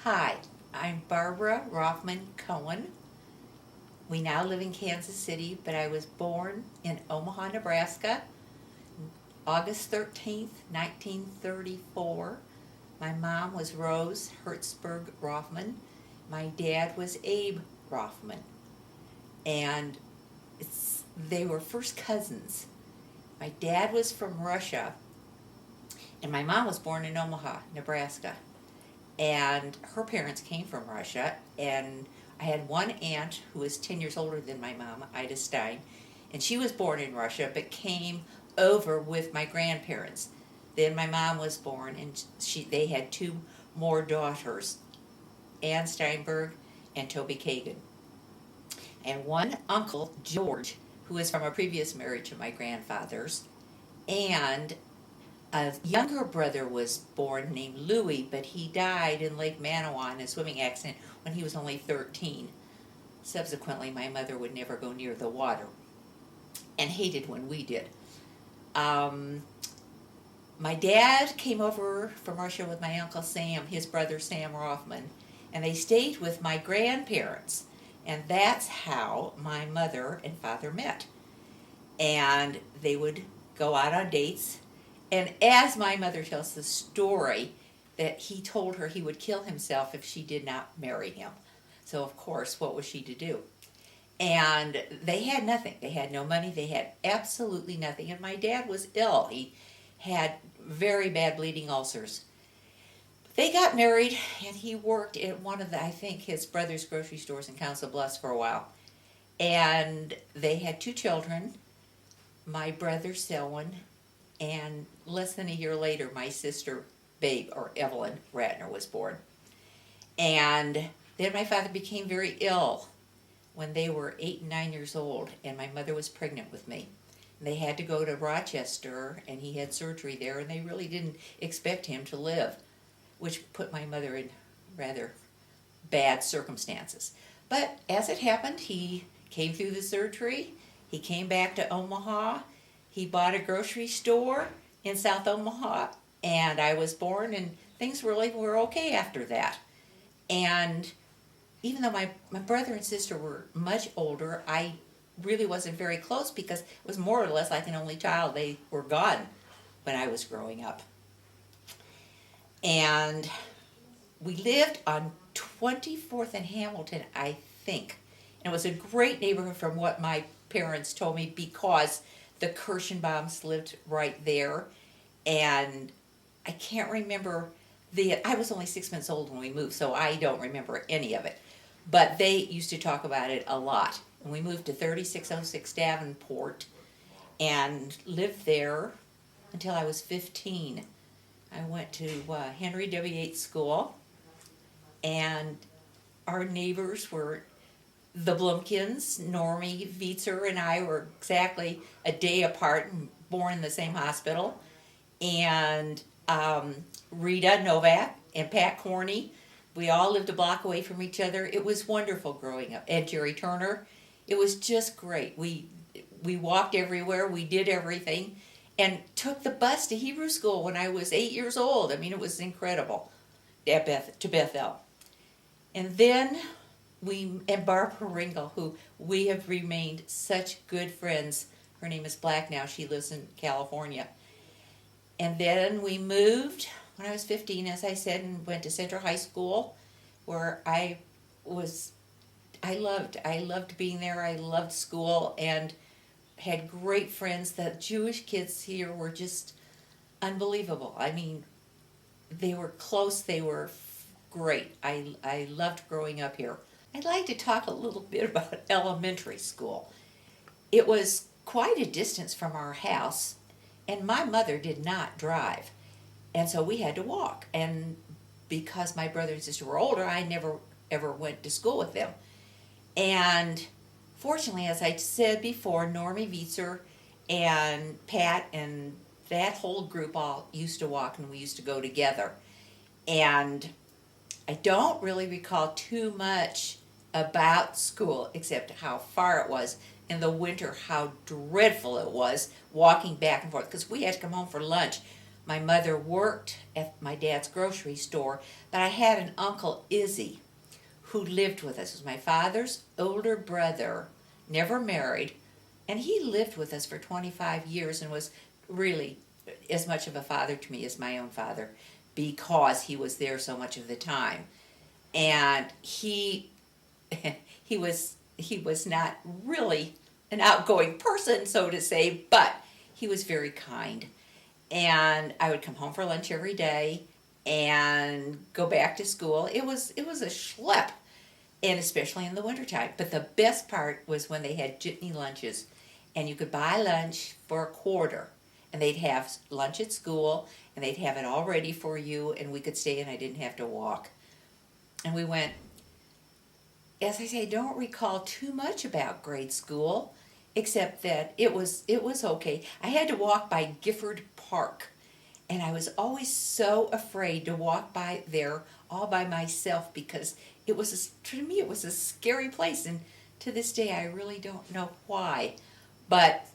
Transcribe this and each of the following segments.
Hi, I'm Barbara Roffman Cohen. We now live in Kansas City, but I was born in Omaha, Nebraska, August 13th, 1934. My mom was Rose Hertzberg Roffman. My dad was Abe Roffman. And they were first cousins. My dad was from Russia, and my mom was born in Omaha, Nebraska. And her parents came from Russia, and I had one aunt who was 10 years older than my mom, Ida Stein, and she was born in Russia but came over with my grandparents. Then my mom was born, and they had two more daughters, Ann Steinberg and Toby Kagan. And one uncle, George, who was from a previous marriage of my grandfather's, and a younger brother was born named Louis, but he died in Lake Manawa in a swimming accident when he was only 13. Subsequently, my mother would never go near the water and hated when we did. My dad came over from Russia with my Uncle Sam, his brother Sam Roffman, and they stayed with my grandparents. And that's how my mother and father met. And they would go out on dates. And as my mother tells the story, that he told her he would kill himself if she did not marry him. So, of course, what was she to do? And they had nothing. They had no money. They had absolutely nothing. And my dad was ill. He had very bad bleeding ulcers. They got married, and he worked at one of I think, his brother's grocery stores in Council Bluffs for a while. And they had two children, my brother Selwyn, and less than a year later, my sister Babe, or Evelyn Ratner, was born. And then my father became very ill when they were 8 and 9 years old, and my mother was pregnant with me. And they had to go to Rochester, and he had surgery there, and they really didn't expect him to live, which put my mother in rather bad circumstances. But as it happened, he came through the surgery, he came back to Omaha, he bought a grocery store in South Omaha, and I was born, and things really were okay after that. And even though my brother and sister were much older, I really wasn't very close because it was more or less like an only child. They were gone when I was growing up. And we lived on 24th and Hamilton, I think. And it was a great neighborhood from what my parents told me because the Kirschenbaums lived right there. And I can't remember I was only 6 months old when we moved, so I don't remember any of it. But they used to talk about it a lot. And we moved to 3606 Davenport and lived there until I was 15. I went to Henry W. Yates School, and our neighbors were the Blumkins. Normie Vietzer and I were exactly a day apart and born in the same hospital. And Rita Novak and Pat Corney, we all lived a block away from each other. It was wonderful growing up. And Jerry Turner, it was just great. We walked everywhere, we did everything, and took the bus to Hebrew school when I was 8 years old. I mean, it was incredible to Bethel. And then and Barbara Ringel, who we have remained such good friends. Her name is Black now. She lives in California. And then we moved when I was 15, as I said, and went to Central High School, where I loved being there. I loved school and had great friends. The Jewish kids here were just unbelievable. I mean, they were close. They were great. I loved growing up here. I'd like to talk a little bit about elementary school. It was quite a distance from our house, and my mother did not drive. And so we had to walk. And because my brother and sister were older, I never ever went to school with them. And fortunately, as I said before, Normie Vietzer and Pat and that whole group all used to walk, and we used to go together. And I don't really recall too much about school except how far it was. In the winter, how dreadful it was walking back and forth, because we had to come home for lunch My mother worked at my dad's grocery store, but I had an uncle, Izzy, who lived with us. He was my father's older brother, never married, and he lived with us for 25 years and was really as much of a father to me as my own father because he was there so much of the time. And he was not really an outgoing person, so to say, but he was very kind. And I would come home for lunch every day and go back to school. It was a schlep, and especially in the wintertime. But the best part was when they had jitney lunches, and you could buy lunch for a quarter, and they'd have lunch at school, and they'd have it all ready for you, and we could stay, and I didn't have to walk. And we went, as I say, I don't recall too much about grade school, except that it was okay. I had to walk by Gifford Park, and I was always so afraid to walk by there all by myself because to me it was a scary place, and to this day I really don't know why, but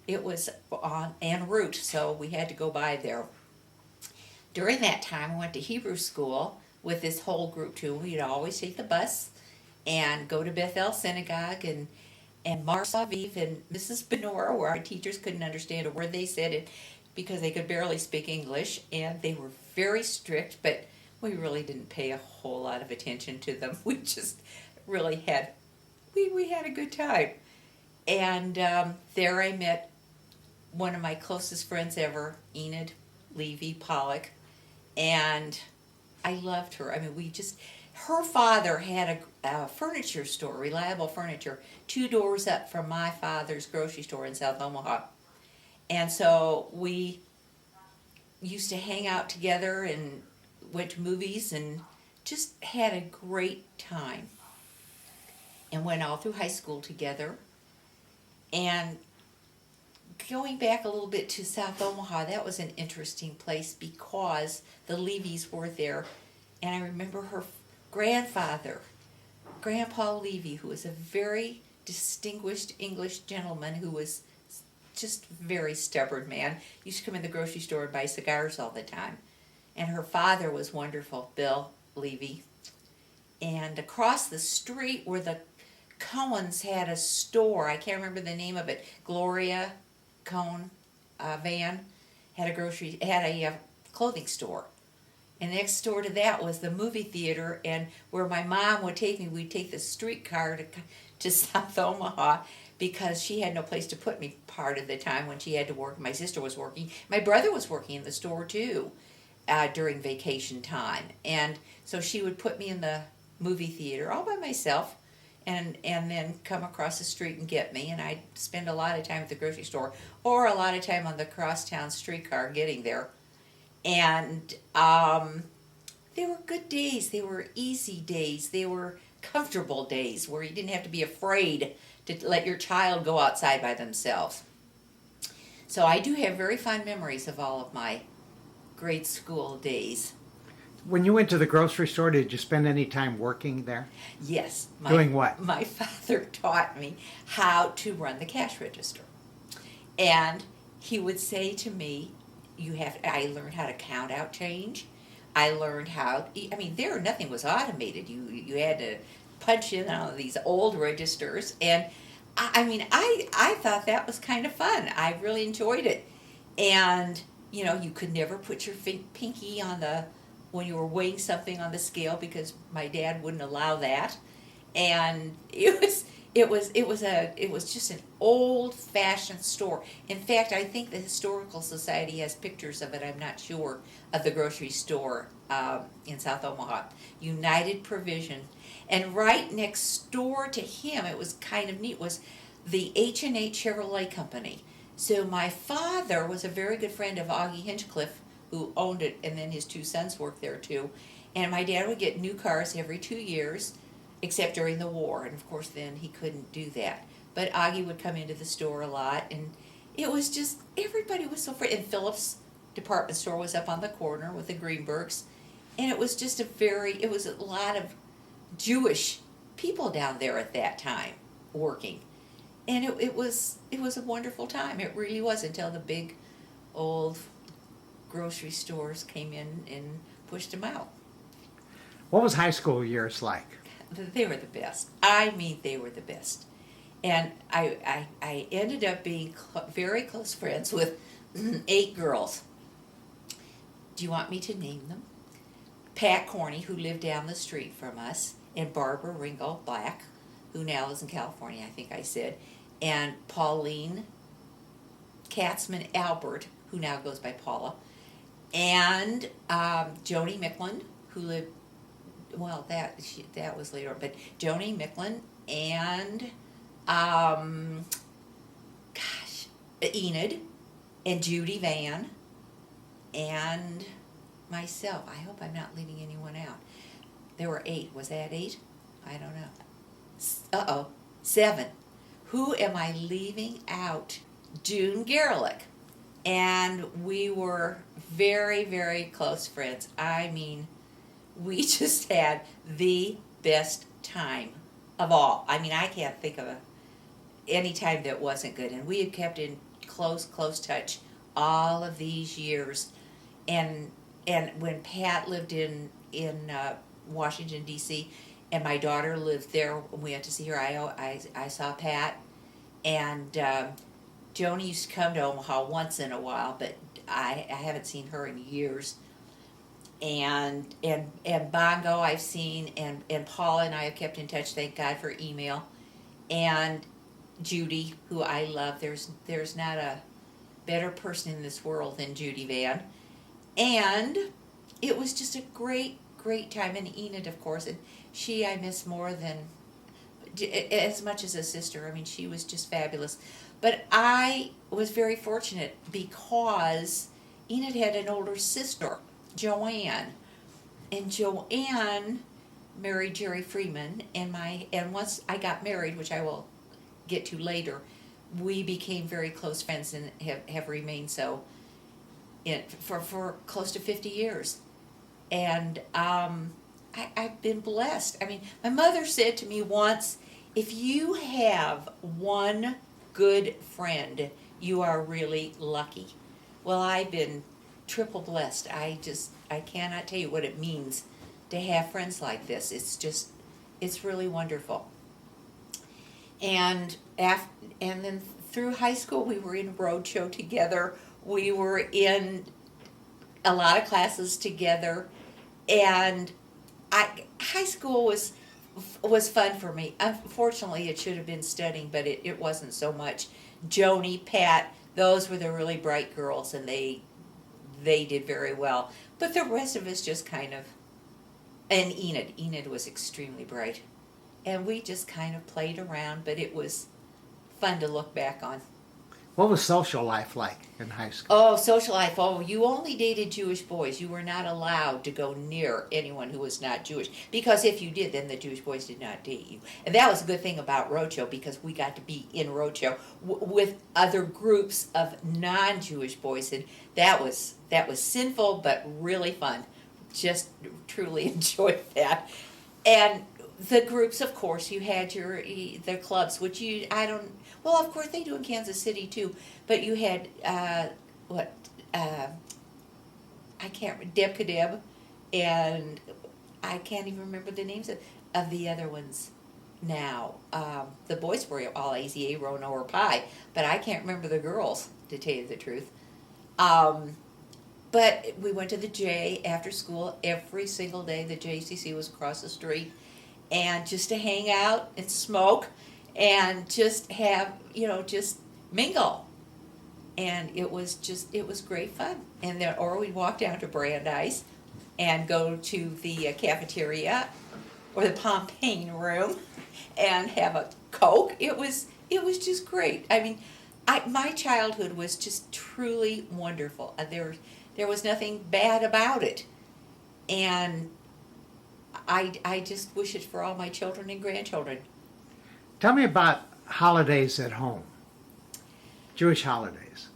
it was on en route, so we had to go by there. During that time, I went to Hebrew school with this whole group too. We'd always take the bus and go to Bethel Synagogue and Mars Aviv and Mrs. Benora, where our teachers couldn't understand a word they said it because they could barely speak English, and they were very strict, but we really didn't pay a whole lot of attention to them. We just really we had a good time. And there I met one of my closest friends ever, Enid Levy Pollock, and I loved her. I mean, her father had a furniture store, Reliable Furniture, 2 doors up from my father's grocery store in South Omaha. And so we used to hang out together and went to movies and just had a great time. And went all through high school together. And going back a little bit to South Omaha, that was an interesting place because the Levys were there. And I remember her grandfather, Grandpa Levy, who was a very distinguished English gentleman who was just very stubborn man. Used to come in the grocery store and buy cigars all the time. And her father was wonderful, Bill Levy. And across the street where the Cohens had a store, I can't remember the name of it, Gloria Cohen Van had a clothing store. And next door to that was the movie theater, and where my mom would take me, we'd take the streetcar to South Omaha because she had no place to put me part of the time when she had to work. My sister was working. My brother was working in the store too during vacation time. And so she would put me in the movie theater all by myself and then come across the street and get me. And I'd spend a lot of time at the grocery store or a lot of time on the crosstown streetcar getting there. And they were good days. They were easy days. They were comfortable days where you didn't have to be afraid to let your child go outside by themselves. So I do have very fond memories of all of my grade school days. When you went to the grocery store, did you spend any time working there? Yes. Doing what? My father taught me how to run the cash register. And he would say to me, I learned how to count out change. I learned nothing was automated. You had to punch in on these old registers. And I thought that was kind of fun. I really enjoyed it. And, you could never put your pinky when you were weighing something on the scale because my dad wouldn't allow that. And it was just an old-fashioned store. In fact, I think the Historical Society has pictures of it, I'm not sure, of the grocery store in South Omaha. United Provision. And right next door to him, it was kind of neat, was the H&H Chevrolet Company. So my father was a very good friend of Augie Hinchcliffe, who owned it, and then his 2 sons worked there too. And my dad would get new cars every 2 years, except during the war, and of course then he couldn't do that. But Augie would come into the store a lot, and it was just, everybody was so free. And Phillips department store was up on the corner with the Greenbergs, and it was just it was a lot of Jewish people down there at that time working. And it was a wonderful time. It really was, until the big old grocery stores came in and pushed them out. What was high school years like? They were the best. I mean, they were the best. And I ended up being very close friends with 8 girls. Do you want me to name them? Pat Corney, who lived down the street from us, and Barbara Ringgold Black, who now lives in California, I think I said, and Pauline Katzman Albert, who now goes by Paula, and Joni Micklin, who lived, well, that was later, but Joni Micklin and, Enid, and Judy Van, and myself. I hope I'm not leaving anyone out. There were 8. Was that 8? I don't know. 7. Who am I leaving out? June Gerlich. And we were very, very close friends. I mean, we just had the best time of all. I mean, I can't think of any time that wasn't good. And we have kept in close touch all of these years. And when Pat lived in Washington, D.C., and my daughter lived there, when we went to see her, I saw Pat. And Joni used to come to Omaha once in a while, but I haven't seen her in years. And Bongo I've seen, and Paula and I have kept in touch, thank God for email. And Judy, who I love, there's not a better person in this world than Judy Van. And it was just a great time. And Enid, of course, and she I miss more than, as much as a sister. I mean, she was just fabulous. But I was very fortunate because Enid had an older sister, Joanne. And Joanne married Jerry Freeman, and once I got married, which I will get to later, we became very close friends and have remained so for close to 50 years. And I've been blessed. I mean, my mother said to me once, if you have one good friend, you are really lucky. Well, I've been triple blessed. I cannot tell you what it means to have friends like this. It's really wonderful. And then through high school, we were in roadshow together. We were in a lot of classes together, and high school was fun for me. Unfortunately, it should have been studying, but it wasn't so much. Joni, Pat, those were the really bright girls, and they did very well. But the rest of us just kind of, and Enid was extremely bright. And we just kind of played around, but it was fun to look back on. What was social life like in high school? Oh, social life. Oh, you only dated Jewish boys. You were not allowed to go near anyone who was not Jewish. Because if you did, then the Jewish boys did not date you. And that was a good thing about Roadshow, because we got to be in Roadshow with other groups of non-Jewish boys. And that was sinful, but really fun. Just truly enjoyed that. And the groups, of course, you had the clubs, which well, of course they do in Kansas City too, but you had, I can't, Deb Kadeb, and I can't even remember the names of the other ones now. The boys were all AZA, Rono, or Pi, but I can't remember the girls, to tell you the truth. But we went to the J after school every single day. The JCC was across the street. And just to hang out and smoke and just have, just mingle. And it was great fun. And then, or we'd walk down to Brandeis and go to the cafeteria or the Pompane room and have a Coke. It was just great. I mean, my childhood was just truly wonderful. There was nothing bad about it. And I just wish it for all my children and grandchildren. Tell me about holidays at home. Jewish holidays.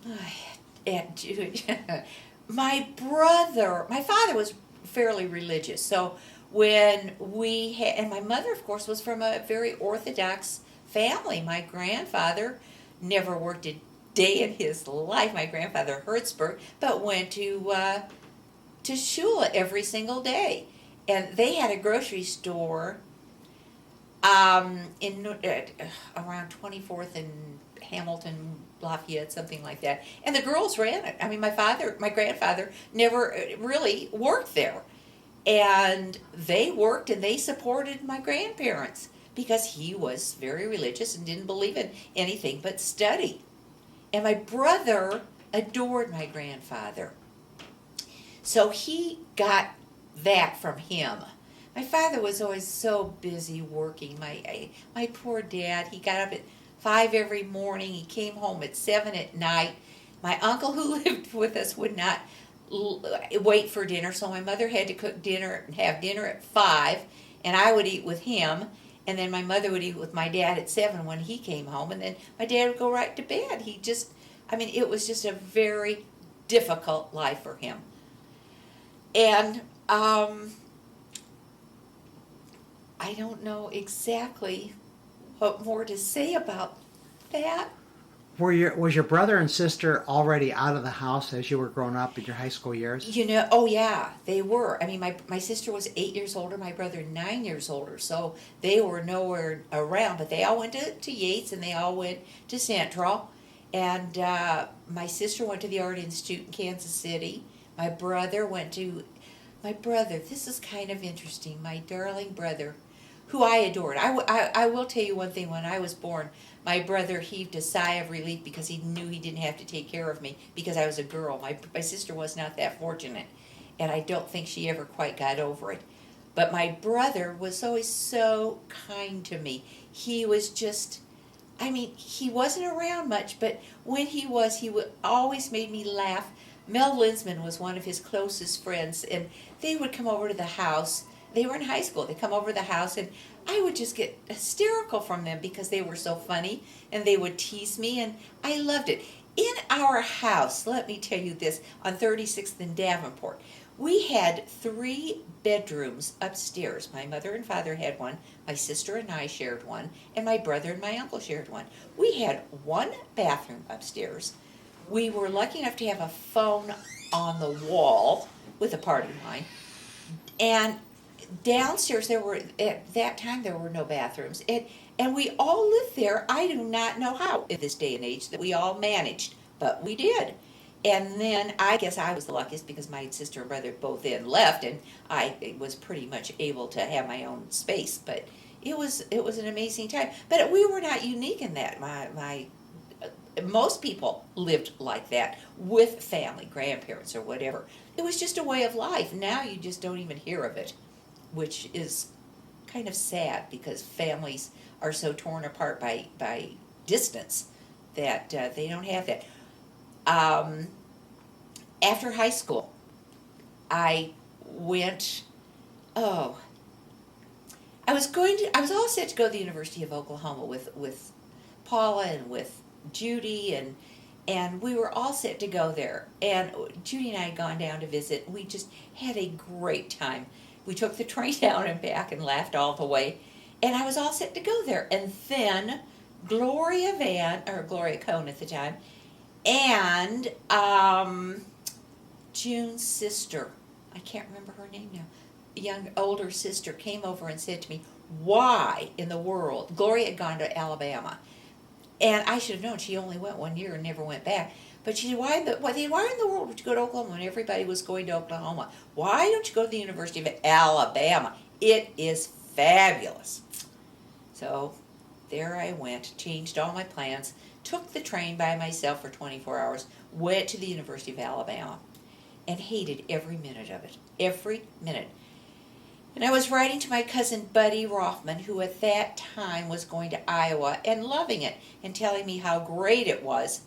My father was fairly religious. So when and my mother, of course, was from a very Orthodox family. My grandfather never worked a day in his life, my grandfather Hertzberg, but went to shul every single day. And they had a grocery store in around 24th and Hamilton, Lafayette, something like that. And the girls ran it. I mean, my grandfather never really worked there. And they worked and they supported my grandparents because he was very religious and didn't believe in anything but study. And my brother adored my grandfather. So he got that from him. My father was always so busy working. My poor dad, he got up at 5 every morning. He came home at 7 at night. My uncle who lived with us would not wait for dinner, so my mother had to cook dinner and have dinner at 5, and I would eat with him, and then my mother would eat with my dad at 7 when he came home, and then my dad would go right to bed. It was just a very difficult life for him. And I don't know exactly what more to say about that. Was your brother and sister already out of the house as you were growing up in your high school years? Oh yeah, they were. I mean, my sister was 8 years older, my brother 9 years older, so they were nowhere around. But they all went to Yates, and they all went to Central. And my sister went to the Art Institute in Kansas City. My brother, this is kind of interesting, my darling brother, who I adored. I will tell you one thing, when I was born, my brother heaved a sigh of relief because he knew he didn't have to take care of me because I was a girl. My sister was not that fortunate, and I don't think she ever quite got over it. But my brother was always so kind to me. He was just, he wasn't around much, but when he was, he would always made me laugh. Mel Linsman was one of his closest friends, and they would come over to the house. They were in high school. They'd come over to the house, and I would just get hysterical from them because they were so funny, and they would tease me, and I loved it. In our house, let me tell you this, on 36th and Davenport, we had 3 bedrooms upstairs. My mother and father had one, my sister and I shared one, and my brother and my uncle shared one. We had 1 bathroom upstairs. We were lucky enough to have a phone on the wall with a party line. And downstairs, at that time, there were no bathrooms. And we all lived there. I do not know how, in this day and age, that we all managed, but we did. And then I guess I was the luckiest because my sister and brother both then left, and I was pretty much able to have my own space. But it was an amazing time. But we were not unique in that. Most people lived like that with family, grandparents, or whatever. It was just a way of life. Now you just don't even hear of it, which is kind of sad because families are so torn apart by distance that they don't have that. After high school, I went, I was all set to go to the University of Oklahoma with Paula and with Judy, and we were all set to go there. And Judy and I had gone down to visit. We just had a great time. We took the train down and back and laughed all the way. And I was all set to go there. And then Gloria Cohen at the time, and June's sister, I can't remember her name now, a young older sister, came over and said to me, why in the world? Gloria had gone to Alabama. And I should have known. She only went 1 year and never went back. But she said, why in the world would you go to Oklahoma when everybody was going to Oklahoma? Why don't you go to the University of Alabama? It is fabulous. So there I went, changed all my plans, took the train by myself for 24 hours, went to the University of Alabama, and hated every minute of it. Every minute. And I was writing to my cousin Buddy Roffman, who at that time was going to Iowa and loving it and telling me how great it was.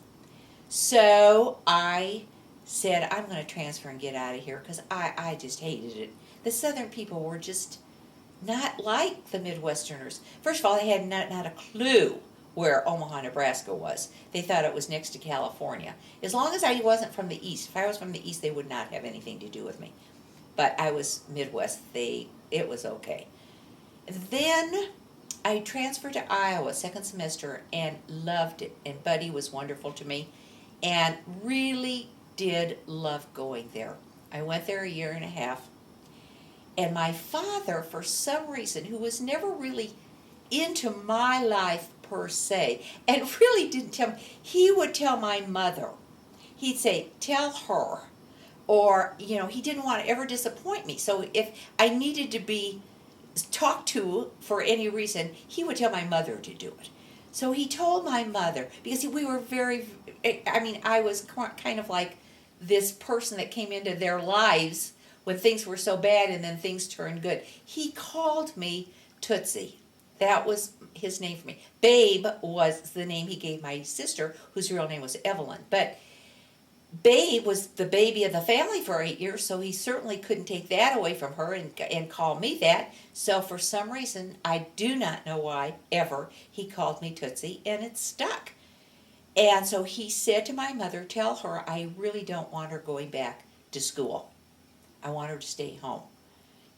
So I said, I'm going to transfer and get out of here because I just hated it. The Southern people were just not like the Midwesterners. First of all, they had not a clue where Omaha, Nebraska was. They thought it was next to California. As long as I wasn't from the East. If I was from the East, they would not have anything to do with me. But I was Midwest. It was okay. Then I transferred to Iowa second semester and loved it. And Buddy was wonderful to me. and really did love going there. I went there a year and a half, and my father, for some reason, who was never really into my life per se, and really didn't tell me, he would tell my mother. He'd say, tell her. Or, he didn't want to ever disappoint me. So if I needed to be talked to for any reason, he would tell my mother to do it. So he told my mother, because we were I was kind of like this person that came into their lives when things were so bad and then things turned good. He called me Tootsie. That was his name for me. Babe was the name he gave my sister, whose real name was Evelyn. But Babe was the baby of the family for 8 years, so he certainly couldn't take that away from her and call me that. So for some reason, I do not know why, ever, he called me Tootsie, and it stuck. And so he said to my mother, tell her I really don't want her going back to school. I want her to stay home.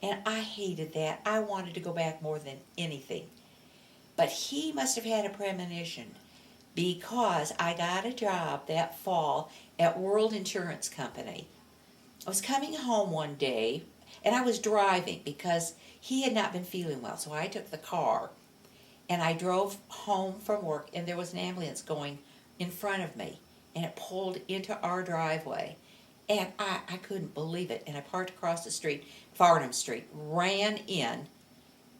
And I hated that. I wanted to go back more than anything. But he must have had a premonition, because I got a job that fall at World Insurance Company. I was coming home one day, and I was driving because he had not been feeling well. So I took the car, and I drove home from work, and there was an ambulance going in front of me, and it pulled into our driveway. And I couldn't believe it. And I parked across the street, Farnham Street, ran in,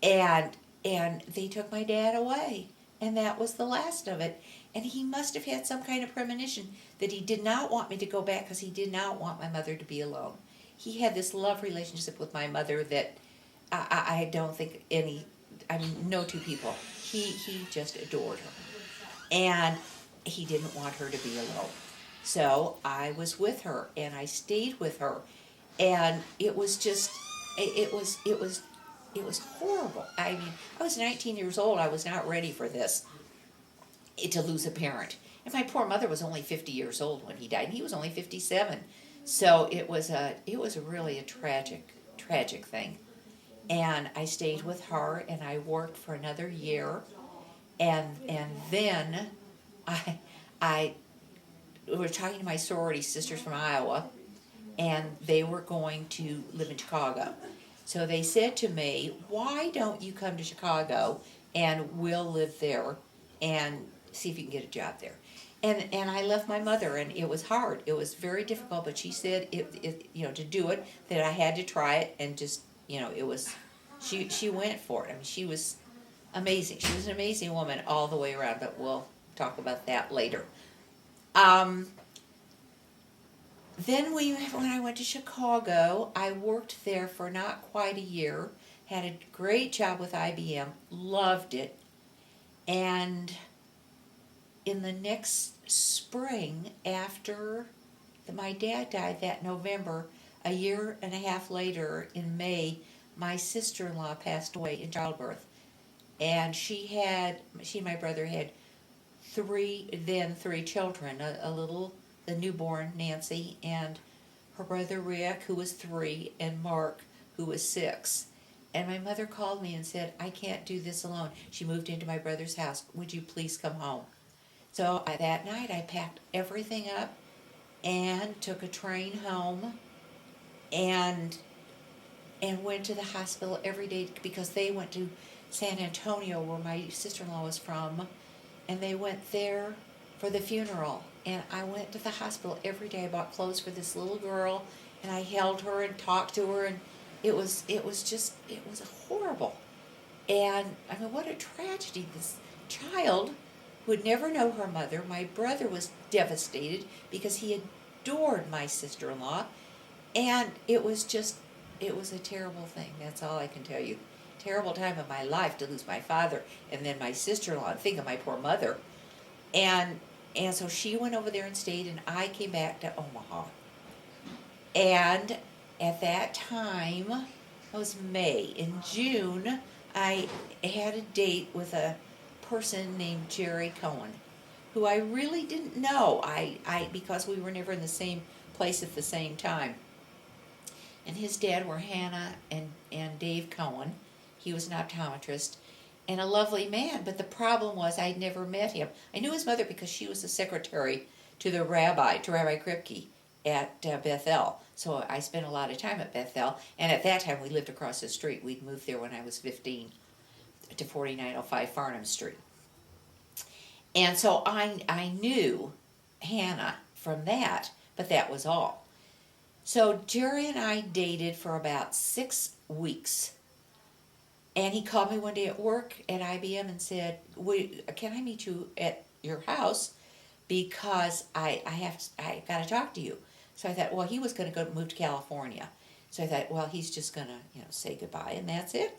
and they took my dad away. And that was the last of it. And he must have had some kind of premonition that he did not want me to go back because he did not want my mother to be alone. He had this love relationship with my mother that I don't think no two people. He just adored her. And he didn't want her to be alone. So I was with her, and I stayed with her. And it was just, it was horrible. I was 19 years old. I was not ready for this, to lose a parent. And my poor mother was only 50 years old when he died, and he was only 57. So it was really a tragic thing. And I stayed with her, and I worked for another year, and then I was talking to my sorority sisters from Iowa, and they were going to live in Chicago. So they said to me, why don't you come to Chicago and we'll live there and see if you can get a job there. And I left my mother, and it was hard. It was very difficult, but she said to do it, that I had to try it, and just, it was, she went for it. She was amazing. She was an amazing woman all the way around, but we'll talk about that later. Then when I went to Chicago, I worked there for not quite a year, had a great job with IBM, loved it, and in the next spring, after my dad died that November, a year and a half later, in May, my sister-in-law passed away in childbirth. And she and my brother had three children, the newborn Nancy, and her brother Rick, who was 3, and Mark, who was 6. And my mother called me and said, I can't do this alone. She moved into my brother's house. Would you please come home? So that night I packed everything up and took a train home and went to the hospital every day, because they went to San Antonio, where my sister-in-law was from, and they went there for the funeral. And I went to the hospital every day. I bought clothes for this little girl, and I held her and talked to her, and it was horrible. And what a tragedy. This child would never know her mother. My brother was devastated because he adored my sister-in-law, and it was a terrible thing. That's all I can tell you. Terrible time of my life to lose my father, and then my sister-in-law, and think of my poor mother. And so she went over there and stayed, and I came back to Omaha. And at that time, it was May. In June, I had a date with a person named Jerry Cohen, who I really didn't know, because we were never in the same place at the same time. And his dad were Hannah and Dave Cohen. He was an optometrist and a lovely man, but the problem was I'd never met him. I knew his mother because she was the secretary to Rabbi Kripke at Bethel. So I spent a lot of time at Bethel, and at that time we lived across the street. We'd moved there when I was 15 to 4905 Farnham Street. And so I knew Hannah from that, but that was all. So Jerry and I dated for about 6 weeks. And he called me one day at work at IBM and said, can I meet you at your house? Because I got to talk to you. So I thought, well, he was going to move to California. So I thought, well, he's just going to, say goodbye, and that's it.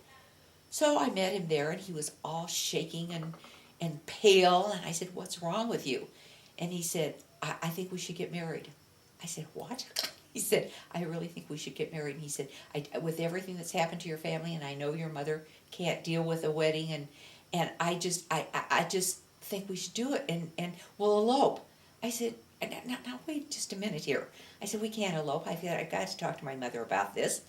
So I met him there, and he was all shaking and pale. And I said, what's wrong with you? And he said, I think we should get married. I said, what? He said, I really think we should get married. And he said, with everything that's happened to your family, and I know your mother can't deal with a wedding, and I just think we should do it, and we'll elope. I said, now wait just a minute here. I said, we can't elope. I've got to talk to my mother about this.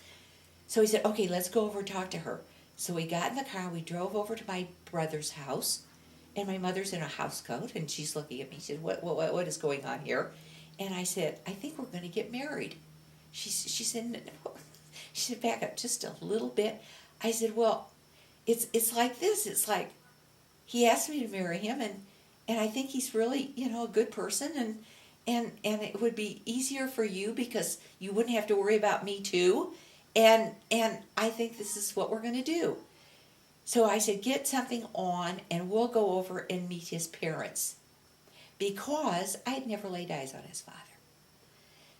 So he said, okay, let's go over and talk to her. So we got in the car, we drove over to my brother's house, and my mother's in a house coat, and she's looking at me. She said, what is going on here? And I said, I think we're going to get married. She said, no. She said, back up just a little bit. I said, well, it's like this. It's like he asked me to marry him, and I think he's really, a good person, and it would be easier for you because you wouldn't have to worry about me too. And I think this is what we're going to do. So I said, get something on, and we'll go over and meet his parents. Because I had never laid eyes on his father.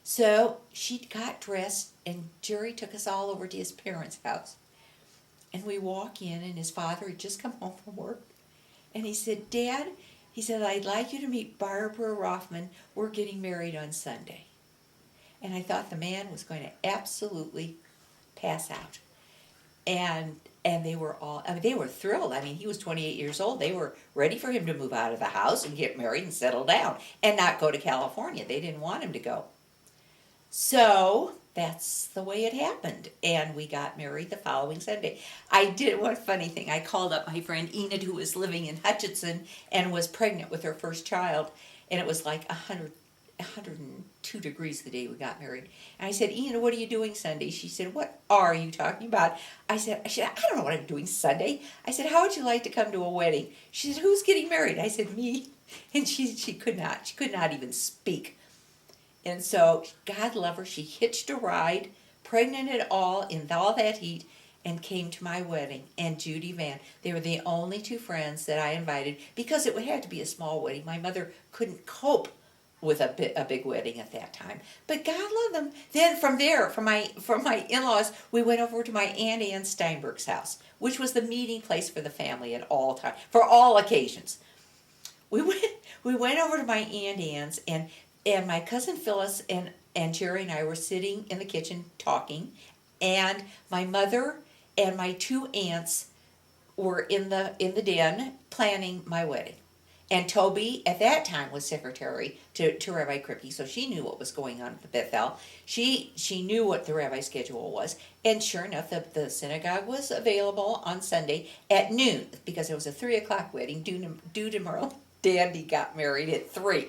So she got dressed, and Jerry took us all over to his parents' house. And we walk in, and his father had just come home from work. And he said, Dad, he said, I'd like you to meet Barbara Roffman. We're getting married on Sunday. And I thought the man was going to absolutely pass out. And they were all, they were thrilled. He was 28 years old. They were ready for him to move out of the house and get married and settle down and not go to California. They didn't want him to go. So that's the way it happened. And we got married the following Sunday. I did one funny thing. I called up my friend Enid, who was living in Hutchinson and was pregnant with her first child. And it was like 102 degrees the day we got married. And I said, Enid, what are you doing Sunday? She said, what are you talking about? I said, I don't know what I'm doing Sunday. I said, how would you like to come to a wedding? She said, who's getting married? I said, me. And she could not even speak. And so, God love her, she hitched a ride, pregnant at all, in all that heat, and came to my wedding. And Judy Van, they were the only two friends that I invited, because it would have to be a small wedding. My mother couldn't cope with a big wedding at that time. But God loved them. Then from there, from my in-laws, we went over to my Aunt Ann Steinberg's house, which was the meeting place for the family at all time, for all occasions. We went over to my Aunt Ann's, and my cousin Phyllis and Jerry and I were sitting in the kitchen talking, and my mother and my two aunts were in the den planning my wedding. And Toby, at that time, was secretary to Rabbi Kripke, so she knew what was going on at the Bethel. She knew what the rabbi's schedule was. And sure enough, the synagogue was available on Sunday at noon, because it was a 3 o'clock wedding, due to Marlene Dandy got married at 3.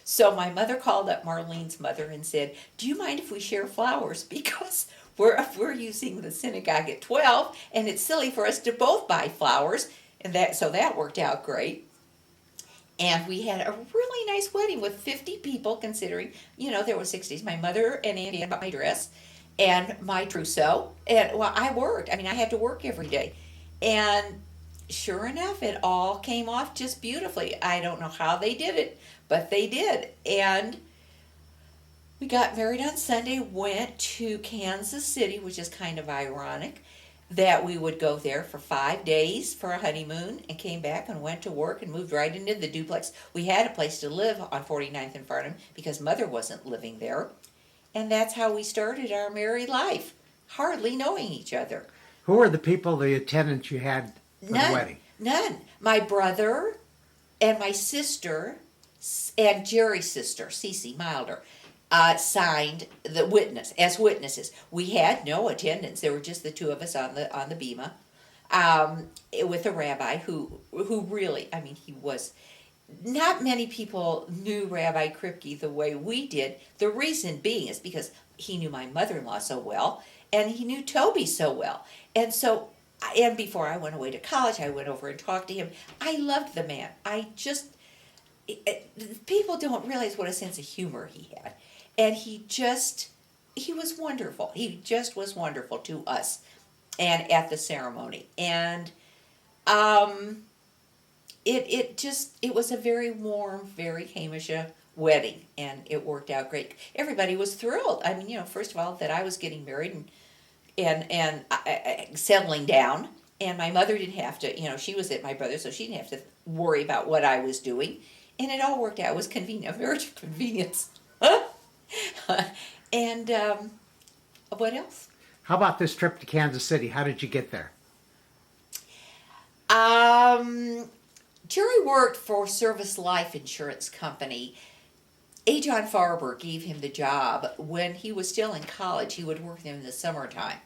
So my mother called up Marlene's mother and said, do you mind if we share flowers? Because we're using the synagogue at 12, and it's silly for us to both buy flowers. And so that worked out great. And we had a really nice wedding with 50 people, considering, there were 60s. My mother and Andy bought my dress and my trousseau. And, well, I worked. I had to work every day. And sure enough, it all came off just beautifully. I don't know how they did it, but they did. And we got married on Sunday, went to Kansas City, which is kind of ironic that we would go there for 5 days for a honeymoon, and came back and went to work and moved right into the duplex. We had a place to live on 49th and Farnham because Mother wasn't living there. And that's how we started our married life, hardly knowing each other. Who were the people, the attendants you had for the wedding? None. My brother and my sister and Jerry's sister, Cece Milder, signed the witness as witnesses. We had no attendants. There were just the two of us on the bima, with a rabbi who really, he was not many people knew Rabbi Kripke the way we did. The reason being is because he knew my mother-in-law so well, and he knew Toby so well. And so, and before I went away to college, I went over and talked to him. I loved the man. People don't realize what a sense of humor he had. And he was wonderful. He just was wonderful to us and at the ceremony. And um, it was a very warm, very Hamisha wedding, and it worked out great. Everybody was thrilled. I mean, first of all, that I was getting married and settling down, and my mother didn't have to. She was at my brother's, so she didn't have to worry about what I was doing, and it all worked out. It was convenient, a marriage of convenience. And what else? How about this trip to Kansas City? How did you get there? Jerry worked for Service Life Insurance Company. A. John Farber gave him the job when he was still in college. He would work there in the summertime.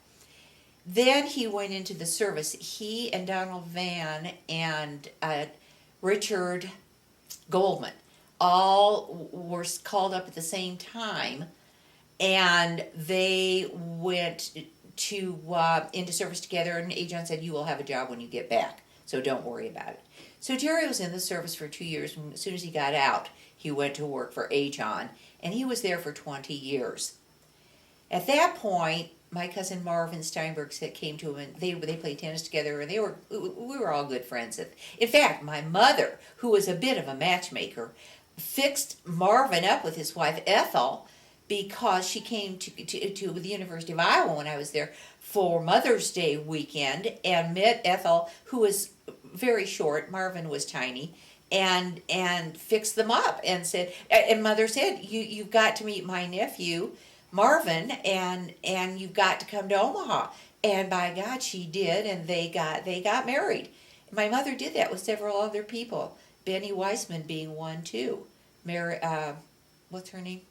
Then he went into the service. He and Donald Van and Richard Goldman all were called up at the same time, and they went into service together. And A. John said, "You will have a job when you get back, so don't worry about it." So Jerry was in the service for 2 years. And as soon as he got out, he went to work for A. John, and he was there for 20 years. At that point, my cousin Marvin Steinberg came to him, and they played tennis together, and we were all good friends. In fact, my mother, who was a bit of a matchmaker, fixed Marvin up with his wife Ethel, because she came to the University of Iowa when I was there for Mother's Day weekend, and met Ethel, who was very short. Marvin was tiny, and fixed them up, and said, and Mother said, you've got to meet my nephew Marvin, and you've got to come to Omaha. And by God, she did, and they got married. My mother did that with several other people, Benny Weissman being one too. Mary, what's her name?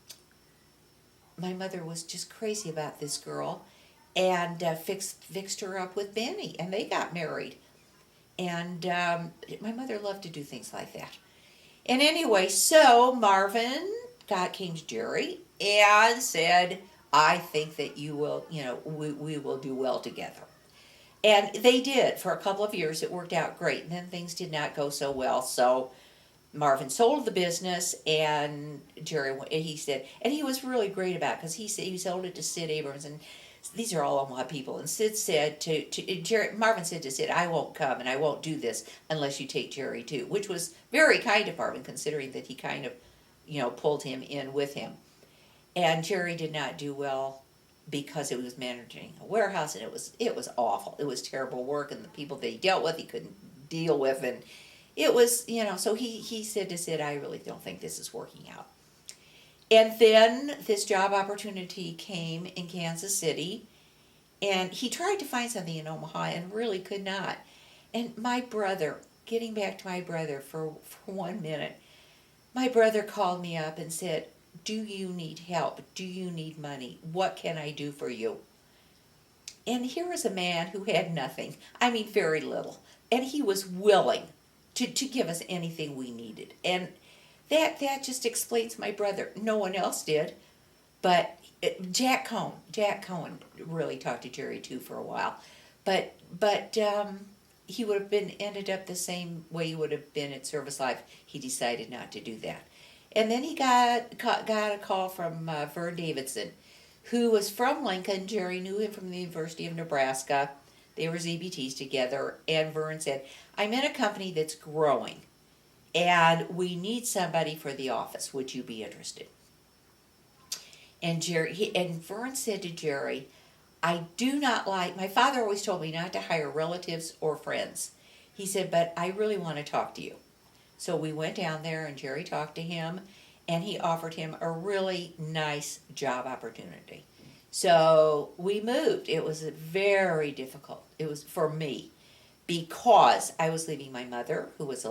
My mother was just crazy about this girl, and fixed her up with Benny, and they got married. And my mother loved to do things like that. And anyway, so Marvin came to Jerry and said, "I think that you will, we will do well together." And they did. For a couple of years, it worked out great. And then things did not go so well. So Marvin sold the business, and he said, and he was really great about it, because he sold it to Sid Abrams, and these are all Omaha people. And Sid said Marvin said to Sid, "I won't come and I won't do this unless you take Jerry too," which was very kind of Marvin, considering that he kind of, pulled him in with him. And Jerry did not do well, because it was managing a warehouse, and it was awful. It was terrible work, and the people that he dealt with, he couldn't deal with, and it was, so he said to Sid, "I really don't think this is working out." And then this job opportunity came in Kansas City, and he tried to find something in Omaha and really could not. And my brother, getting back to my brother for 1 minute, my brother called me up and said, "Do you need help? Do you need money? What can I do for you?" And here was a man who had nothing. I mean, very little. And he was willing to give us anything we needed. And that just explains my brother. No one else did. But Jack Cohen really talked to Jerry too for a while. But he would have ended up the same way he would have been at Service Life. He decided not to do that. And then he got a call from Vern Davidson, who was from Lincoln. Jerry knew him from the University of Nebraska. They were ZBTs together. And Vern said, "I'm in a company that's growing, and we need somebody for the office. Would you be interested?" And Vern said to Jerry, "I do not like, my father always told me not to hire relatives or friends." He said, "But I really want to talk to you." So we went down there, and Jerry talked to him, and he offered him a really nice job opportunity. So we moved. It was very difficult. It was for me, because I was leaving my mother, who was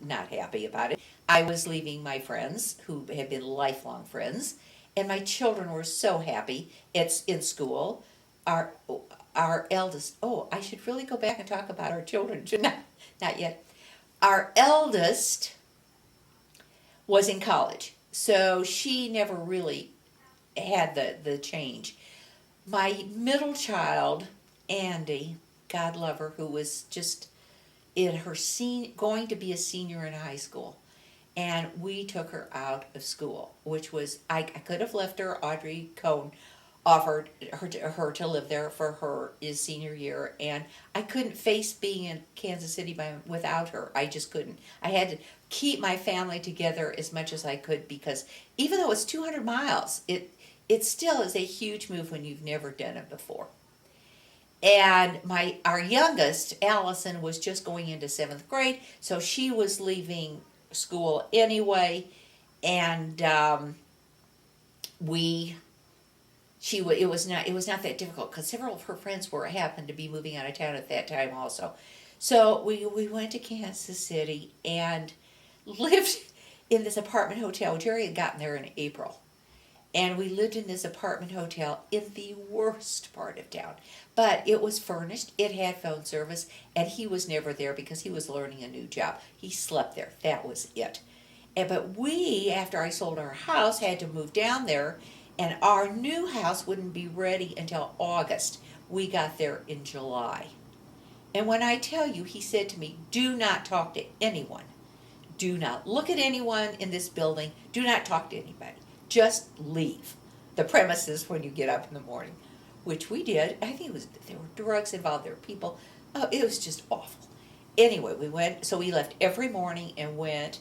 not happy about it. I was leaving my friends, who had been lifelong friends, and my children were so happy. It's in school. Our eldest. Oh, I should really go back and talk about our children. Not yet. our eldest was in college, so she never really had the change. My middle child, Andy, God love her, who was just in her going to be a senior in high school, and we took her out of school, which was I could have left her. Audrey Cohen offered her to live there for her his senior year, and I couldn't face being in Kansas City without her. I just couldn't. I had to keep my family together as much as I could, because even though it's 200 miles, it still is a huge move when you've never done it before. And our youngest, Allison, was just going into 7th grade, so she was leaving school anyway, and it was not that difficult, because several of her friends happened to be moving out of town at that time also. So we went to Kansas City and lived in this apartment hotel. Jerry had gotten there in April. And we lived in this apartment hotel in the worst part of town. But it was furnished, it had phone service, and he was never there because he was learning a new job. He slept there. That was it. But we, after I sold our house, had to move down there, and our new house wouldn't be ready until August. We got there in July. And when I tell you, he said to me, do not talk to anyone. Do not look at anyone in this building. Do not talk to anybody. Just leave the premises when you get up in the morning, which we did. I think there were drugs involved, there were people. Oh, it was just awful. Anyway, we left every morning and went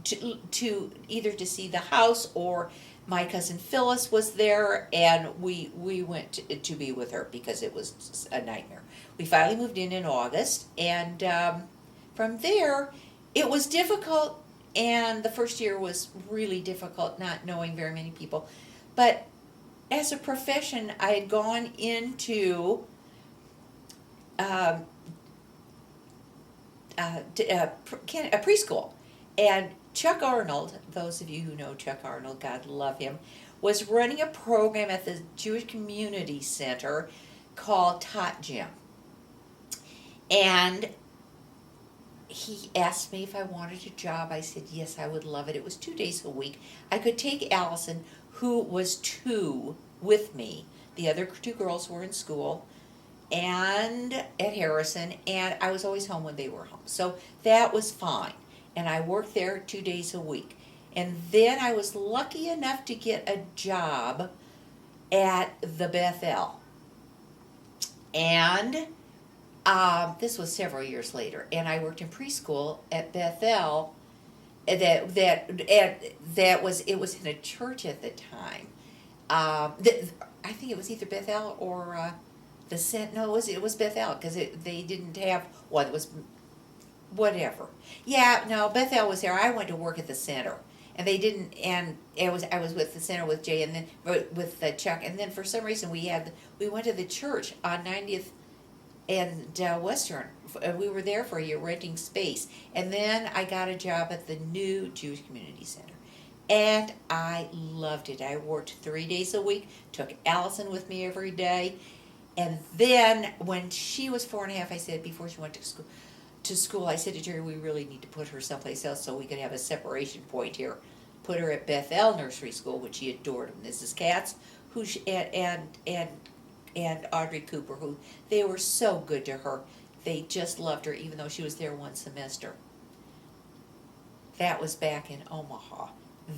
to either to see the house, or my cousin Phyllis was there, and we went to be with her because it was just a nightmare. We finally moved in August, and from there it was difficult. And the first year was really difficult, not knowing very many people. But as a profession, I had gone into a preschool. And Chuck Arnold, those of you who know Chuck Arnold, God love him, was running a program at the Jewish Community Center called Tot Gym. And he asked me if I wanted a job. I said yes, I would love it. It was 2 days a week. I could take Allison, who was 2, with me. The other 2 girls were in school and at Harrison, and I was always home when they were home. So that was fine. And I worked there 2 days a week. And then I was lucky enough to get a job at the Bethel. And this was several years later, and I worked in preschool at Bethel. It was in a church at the time. I think it was either Bethel or the Cent. No, it was Bethel, because they didn't have it was whatever. Yeah, no, Bethel was there. I went to work at the center, and they didn't. And I was with the center with Jay, and then with Chuck, and then for some reason we went to the church on 90th and Western. We were there for a year renting space, and then I got a job at the new Jewish Community Center, and I loved it. I worked 3 days a week, took Allison with me every day, and then when she was 4.5, I said, before she went to school, I said to Jerry, we really need to put her someplace else so we could have a separation point here. Put her at Bethel Nursery School, which she adored. Mrs. Katz, and Audrey Cooper, who they were so good to her. They just loved her, even though she was there 1 semester. That was back in Omaha.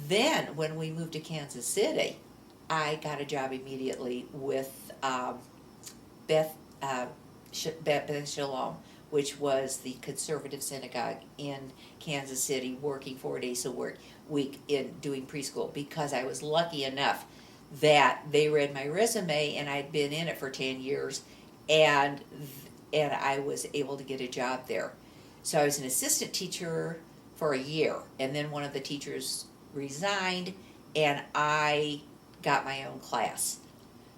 Then, when we moved to Kansas City, I got a job immediately with Beth Shalom, which was the conservative synagogue in Kansas City, working 4 days a week in doing preschool, because I was lucky enough that they read my resume, and I'd been in it for 10 years, and I was able to get a job there. So I was an assistant teacher for a year, and then one of the teachers resigned, and I got my own class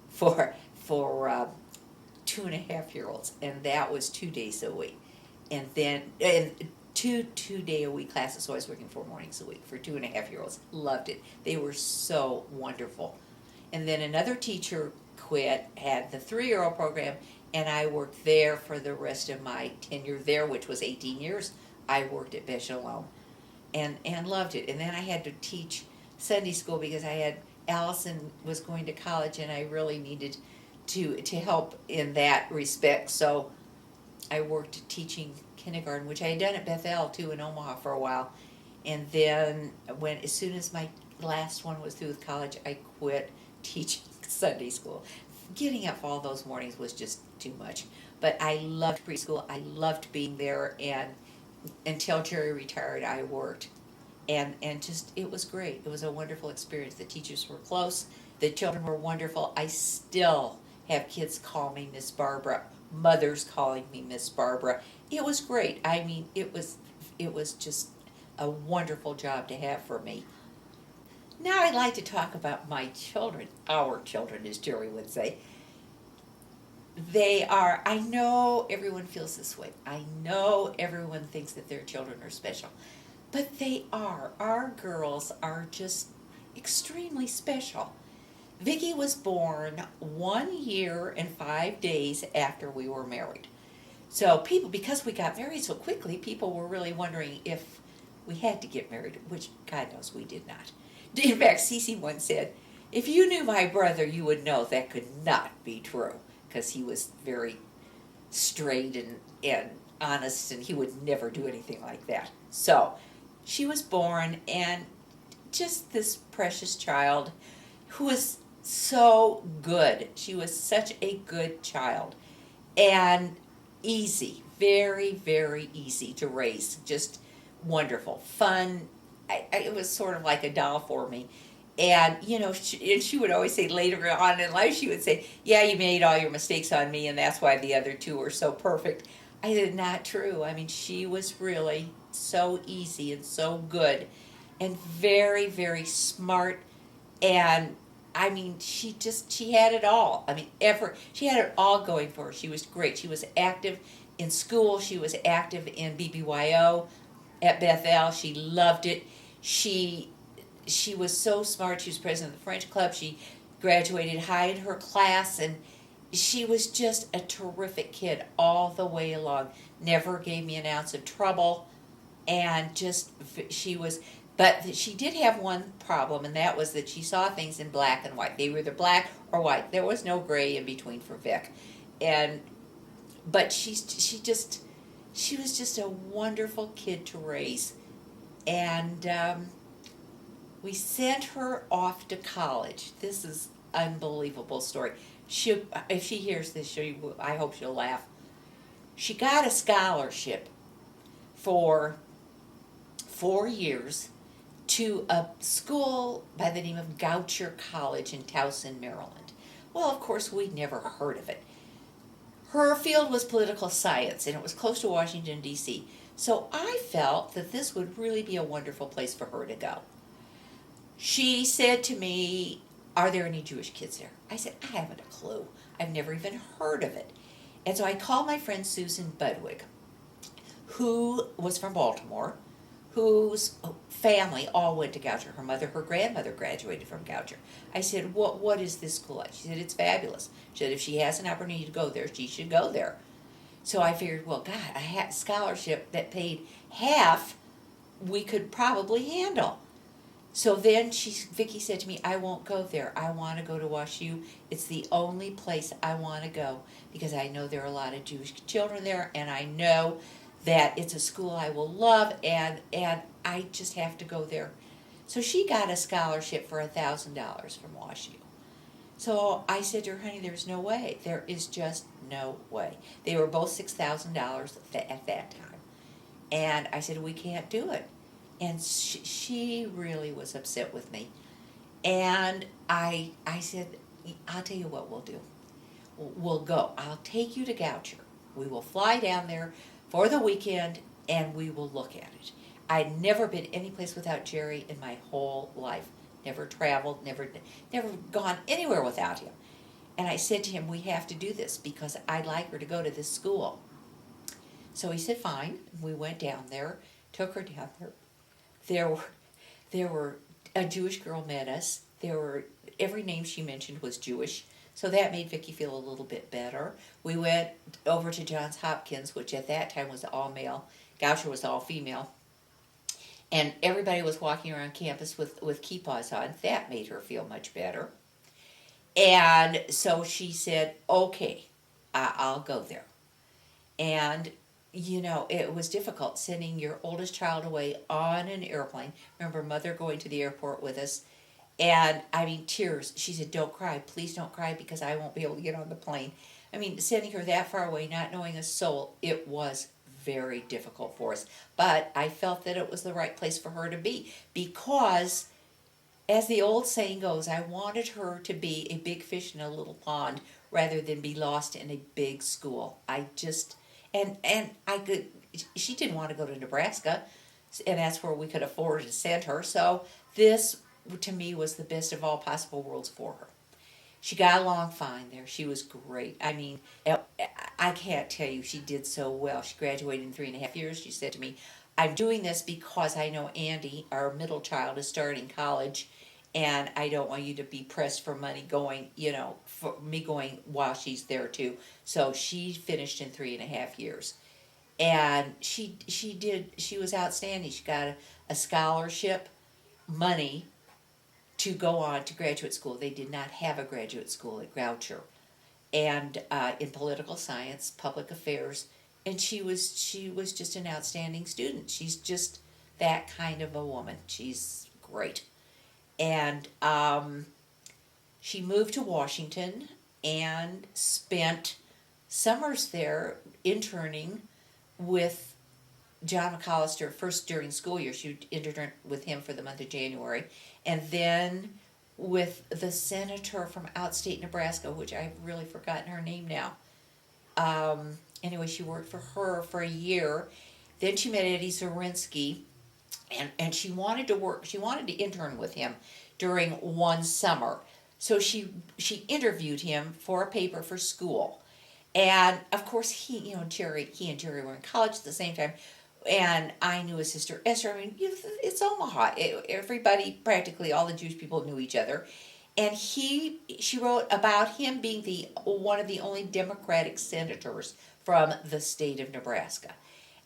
for 2.5-year-olds, and that was 2 days a week. And then two-day-a-week classes, so I was working 4 mornings a week for 2.5-year-olds. Loved it. They were so wonderful. And then another teacher quit, had the 3-year-old program, and I worked there for the rest of my tenure there, which was 18 years. I worked at Beth Shalom and loved it. And then I had to teach Sunday school because I had Allison was going to college and I really needed to help in that respect. So I worked teaching kindergarten, which I had done at Bethel too in Omaha for a while. And then as soon as my last one was through with college, I quit teaching Sunday school. Getting up all those mornings was just too much. But I loved preschool. I loved being there, and until Jerry retired, I worked. And just it was great. It was a wonderful experience. The teachers were close. The children were wonderful. I still have kids call me Miss Barbara, mothers calling me Miss Barbara. It was great. I mean, it was just a wonderful job to have for me. Now I'd like to talk about my children, our children, as Jerry would say. I know everyone feels this way. I know everyone thinks that their children are special. But they are. Our girls are just extremely special. Vicky was born 1 year and 5 days after we were married. So because we got married so quickly, people were really wondering if we had to get married, which God knows we did not. In fact, Cece once said, if you knew my brother, you would know that could not be true, because he was very straight and honest, and he would never do anything like that. So she was born, and just this precious child who was so good. She was such a good child, and easy, very, very easy to raise. Just wonderful, fun. It was sort of like a doll for me. And, she would always say later on in life, she would say, yeah, you made all your mistakes on me, and that's why the other two were so perfect. I said, not true. I mean, she was really so easy and so good and very, very smart. And, I mean, she had it all. I mean, she had it all going for her. She was great. She was active in school. She was active in BBYO at Bethel. She loved it. She was so smart. She was president of the French club. She graduated high in her class, and she was just a terrific kid all the way along. Never gave me an ounce of trouble, and but she did have one problem, and that was that she saw things in black and white. They were either black or white. There was no gray in between for Vic, but she was just a wonderful kid to raise, and we sent her off to college. This is unbelievable story. If she hears this, I hope she'll laugh. She got a scholarship for 4 years to a school by the name of Goucher College in Towson, Maryland. Well, of course, we'd never heard of it. Her field was political science, and it was close to Washington, D.C. So I felt that this would really be a wonderful place for her to go. She said to me, are there any Jewish kids there? I said, I haven't a clue. I've never even heard of it. And so I called my friend Susan Budwig, who was from Baltimore, whose family all went to Goucher. Her grandmother graduated from Goucher. I said, what is this school like? She said, it's fabulous. She said, if she has an opportunity to go there, she should go there. So I figured, well, God, a scholarship that paid half we could probably handle. So then Vicki said to me, I won't go there. I want to go to WashU. It's the only place I want to go because I know there are a lot of Jewish children there, and I know that it's a school I will love, and I just have to go there. So she got a scholarship for $1,000 from WashU. So I said to her, honey, there's no way. There is just no way. They were both $6,000 at that time. And I said, we can't do it. And she really was upset with me. And I said, I'll tell you what we'll do. We'll go. I'll take you to Goucher. We will fly down there for the weekend, and we will look at it. I'd never been any place without Jerry in my whole life. Never traveled, never gone anywhere without him. And I said to him, we have to do this because I'd like her to go to this school. So he said, fine. We went down there, took her down there. There were a Jewish girl met us. Every name she mentioned was Jewish, so that made Vicki feel a little bit better. We went over to Johns Hopkins, which at that time was all male Goucher was all female. And everybody was walking around campus with kippahs on. That made her feel much better. And so she said, okay, I'll go there. And, it was difficult sending your oldest child away on an airplane. Remember, mother going to the airport with us. And, tears. She said, don't cry. Please don't cry because I won't be able to get on the plane. Sending her that far away, not knowing a soul, it was very difficult for us. But I felt that it was the right place for her to be because, as the old saying goes, I wanted her to be a big fish in a little pond rather than be lost in a big school. I just, and I could, she didn't want to go to Nebraska, and that's where we could afford to send her. So this, to me, was the best of all possible worlds for her. She got along fine there. She was great. I can't tell you, she did so well. She graduated in 3.5 years. She said to me, I'm doing this because I know Andy, our middle child, is starting college, and I don't want you to be pressed for money going, for me going while she's there too. So she finished in 3.5 years. And she was outstanding. She got a scholarship, money, to go on to graduate school. They did not have a graduate school at Goucher, and in political science, public affairs, and she was just an outstanding student. She's just that kind of a woman. She's great, and she moved to Washington and spent summers there interning with John McAllister, first during school year. She interned with him for the month of January, and then with the senator from outstate Nebraska, which I've really forgotten her name now. Anyway, she worked for her for a year. Then she met Eddie Zorinsky, and she wanted to intern with him during one summer. So she interviewed him for a paper for school. And of course he and Jerry were in college at the same time. And I knew his sister Esther. It's Omaha. Everybody, practically all the Jewish people, knew each other. And she wrote about him being one of the only Democratic senators from the state of Nebraska.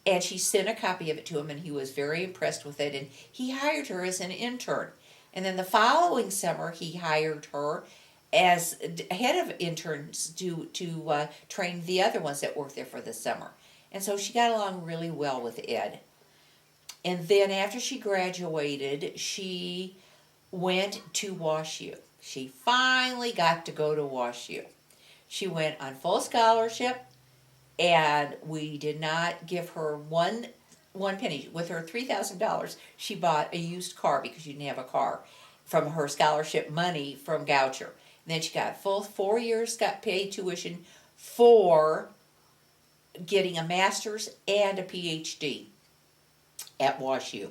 And she sent a copy of it to him, and he was very impressed with it. And he hired her as an intern. And then the following summer, he hired her as head of interns to train the other ones that worked there for the summer. And so she got along really well with Ed. And then after she graduated, she went to WashU. She finally got to go to WashU. She went on full scholarship, and we did not give her one penny. With her $3,000, she bought a used car because she didn't have a car from her scholarship money from Goucher. And then she got full 4 years, got paid tuition for getting a master's and a PhD at WashU.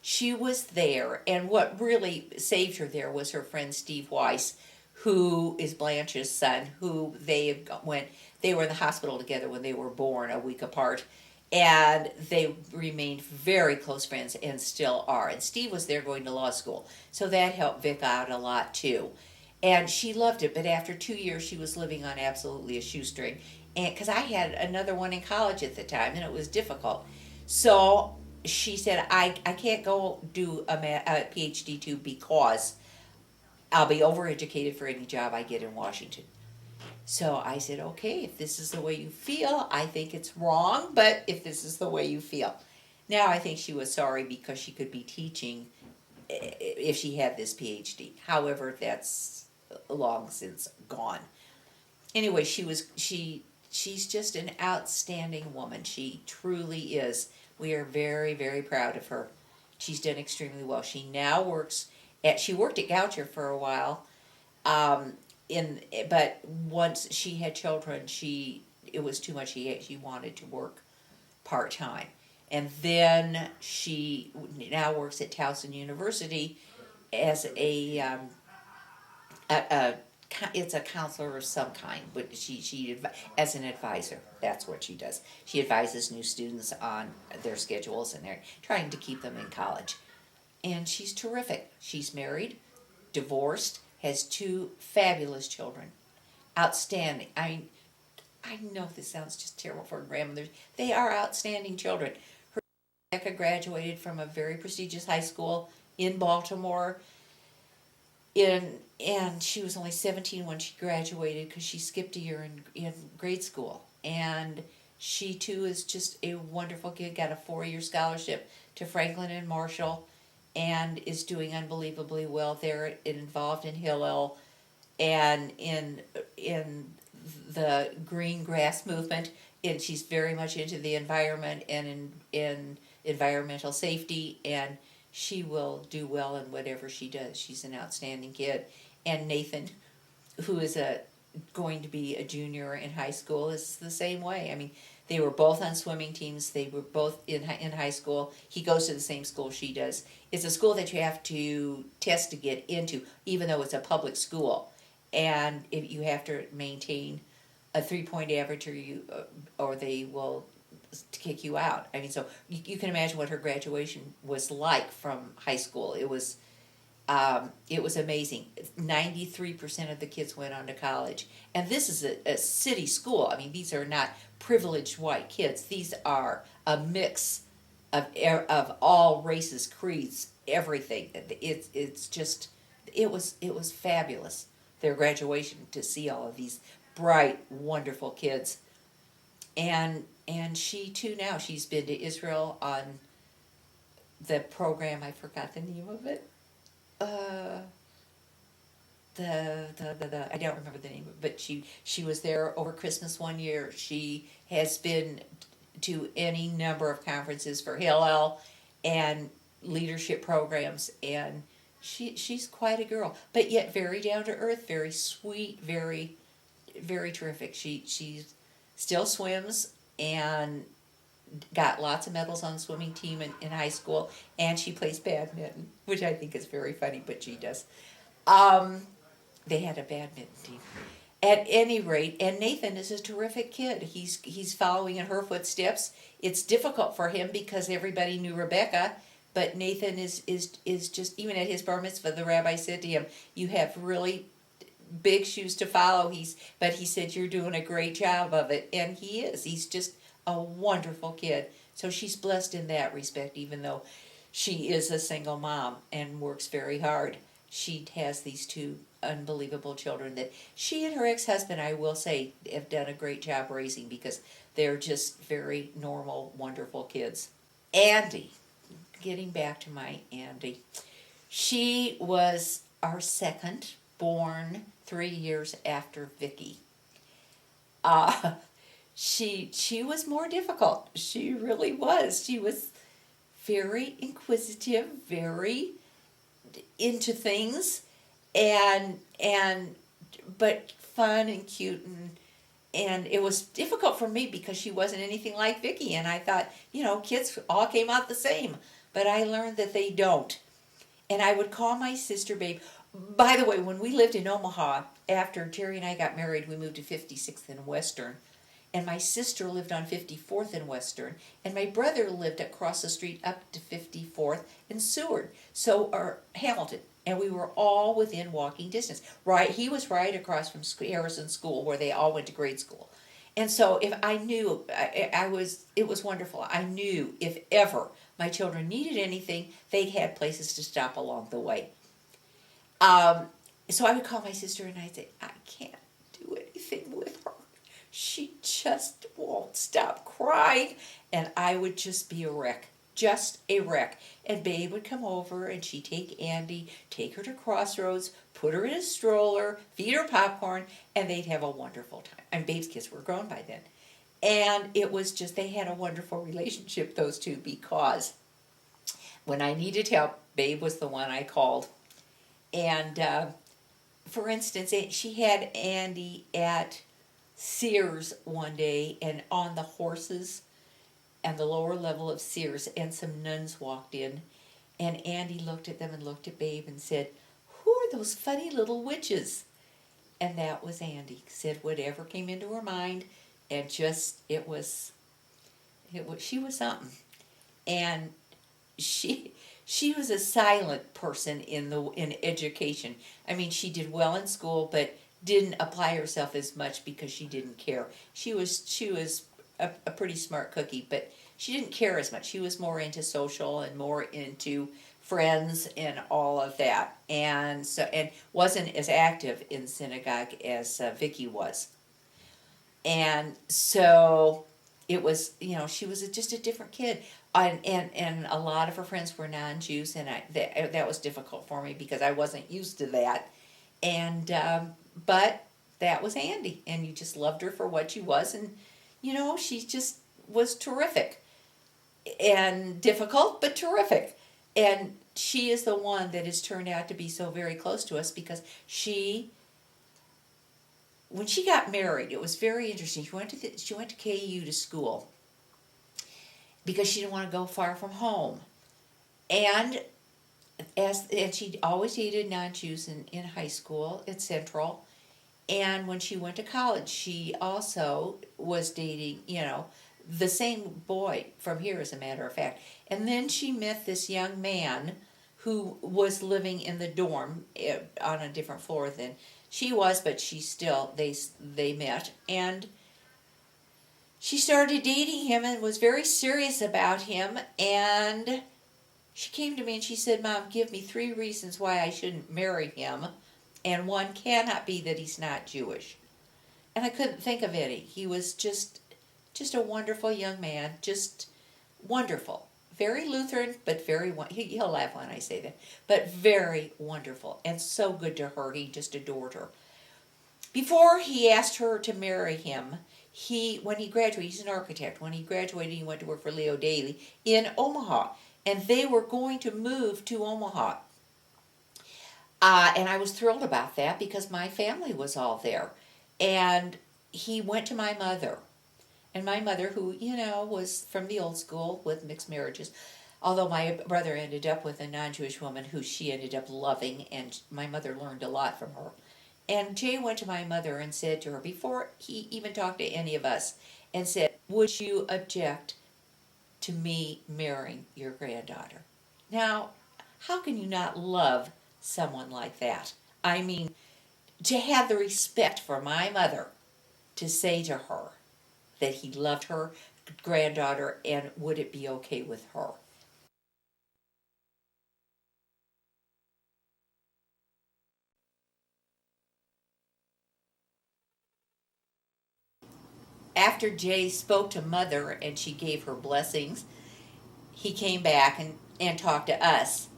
She was there, and what really saved her there was her friend Steve Weiss, who is Blanche's son, who they were in the hospital together when they were born, a week apart, and they remained very close friends and still are. And Steve was there going to law school, so that helped Vic out a lot too. And she loved it, but after 2 years she was living on absolutely a shoestring. And because I had another one in college at the time, and it was difficult. So she said, I can't go do a PhD too because I'll be overeducated for any job I get in Washington. So I said, okay, if this is the way you feel, I think it's wrong, but if this is the way you feel. Now I think she was sorry because she could be teaching if she had this PhD. However, that's long since gone. Anyway, she's just an outstanding woman. She truly is. We are very, very proud of her. She's done extremely well. She now she worked at Goucher for a while, but once she had children, it was too much. She wanted to work part-time. And then she now works at Towson University as it's a counselor of some kind, but she as an advisor. That's what she does. She advises new students on their schedules, and they're trying to keep them in college. And she's terrific. She's married, divorced, has 2 fabulous children. Outstanding. I know this sounds just terrible for grandmothers. They are outstanding children. Rebecca graduated from a very prestigious high school in Baltimore. And she was only 17 when she graduated because she skipped a year in grade school. And she too is just a wonderful kid. Got a 4-year scholarship to Franklin and Marshall, and is doing unbelievably well there. Involved in Hillel and in the green grass movement, and she's very much into the environment and in environmental safety, and she will do well in whatever she does. She's an outstanding kid. And Nathan, who is going to be a junior in high school, is the same way. I mean, they were both on swimming teams. They were both in high school. He goes to the same school she does. It's a school that you have to test to get into, even though it's a public school, and if you have to maintain a 3-point average, or they will kick you out. I mean, so you can imagine what her graduation was like from high school. It was amazing. 93% of the kids went on to college, and this is a city school. I mean, these are not privileged white kids. These are a mix of all races, creeds, everything. It's just it was fabulous, their graduation, to see all of these bright, wonderful kids. And she too, now she's been to Israel on the program. I forgot the name of it. I don't remember the name of it, but she was there over Christmas one year. She has been to any number of conferences for Hillel and leadership programs, and she's quite a girl, but yet very down to earth, very sweet, very very terrific. She still swims and got lots of medals on the swimming team in high school, and she plays badminton, which I think is very funny, but she does. They had a badminton team. At any rate, and Nathan is a terrific kid. He's following in her footsteps. It's difficult for him because everybody knew Rebecca, but Nathan is just, even at his bar mitzvah, the rabbi said to him, "You have really big shoes to follow." But he said, "You're doing a great job of it," and he is. He's just a wonderful kid. So she's blessed in that respect, even though she is a single mom and works very hard. She has these two unbelievable children that she and her ex-husband, I will say, have done a great job raising, because they're just very normal, wonderful kids. Andy, getting back to my Andy, she was our second, born 3 years after Vicky. She was more difficult. She really was. She was very inquisitive, very into things, and but fun and cute, and it was difficult for me because she wasn't anything like Vicky, and I thought, kids all came out the same, but I learned that they don't. And I would call my sister Babe. By the way, when we lived in Omaha, after Jerry and I got married, we moved to 56th and Western, and my sister lived on 54th and Western, and my brother lived across the street up to 54th and Seward, or Hamilton, and we were all within walking distance. Right, he was right across from Harrison School, where they all went to grade school, and so if I knew, it was wonderful. I knew if ever my children needed anything, they had places to stop along the way. So I would call my sister and I'd say, "I can't do anything with her. She just won't stop crying." And I would just be a wreck. Just a wreck. And Babe would come over and she'd take Andy, take her to Crossroads, put her in a stroller, feed her popcorn, and they'd have a wonderful time. And Babe's kids were grown by then. And it was just, they had a wonderful relationship, those two, because when I needed help, Babe was the one I called. And for instance, she had Andy at Sears one day, and on the horses and the lower level of Sears, and some nuns walked in, and Andy looked at them and looked at Babe and said, "Who are those funny little witches?" And that was Andy. Said whatever came into her mind, and just she was something. And she was a silent person in education. I mean, she did well in school, but didn't apply herself as much because she didn't care. She was a pretty smart cookie, but she didn't care as much. She was more into social and more into friends and all of that, and wasn't as active in synagogue as Vicky was. And so it was, she was just a different kid. And a lot of her friends were non-Jews, and that was difficult for me because I wasn't used to that. And but that was Andy, and you just loved her for what she was, and she just was terrific and difficult, but terrific. And she is the one that has turned out to be so very close to us because when she got married, it was very interesting. She went to KU to school because she didn't want to go far from home, and and she always dated non-Jews in high school at Central, and when she went to college, she also was dating the same boy from here, as a matter of fact. And then she met this young man who was living in the dorm on a different floor than she was, but they met, and she started dating him and was very serious about him. And she came to me and she said, "Mom, give me 3 reasons why I shouldn't marry him, and one cannot be that he's not Jewish." And I couldn't think of any. He was just a wonderful young man, just wonderful. Very Lutheran, but he'll laugh when I say that, but very wonderful and so good to her. He just adored her. Before he asked her to marry him, when he graduated, he's an architect. When he graduated, he went to work for Leo Daly in Omaha, and they were going to move to Omaha. And I was thrilled about that because my family was all there. And he went to my mother. And my mother, who, was from the old school with mixed marriages, although my brother ended up with a non-Jewish woman who she ended up loving, and my mother learned a lot from her. And Jay went to my mother and said to her, before he even talked to any of us, and said, "Would you object to me marrying your granddaughter?" Now, how can you not love someone like that? I mean, to have the respect for my mother to say to her that he loved her granddaughter and would it be okay with her. After Jay spoke to Mother and she gave her blessings, he came back and talked to us.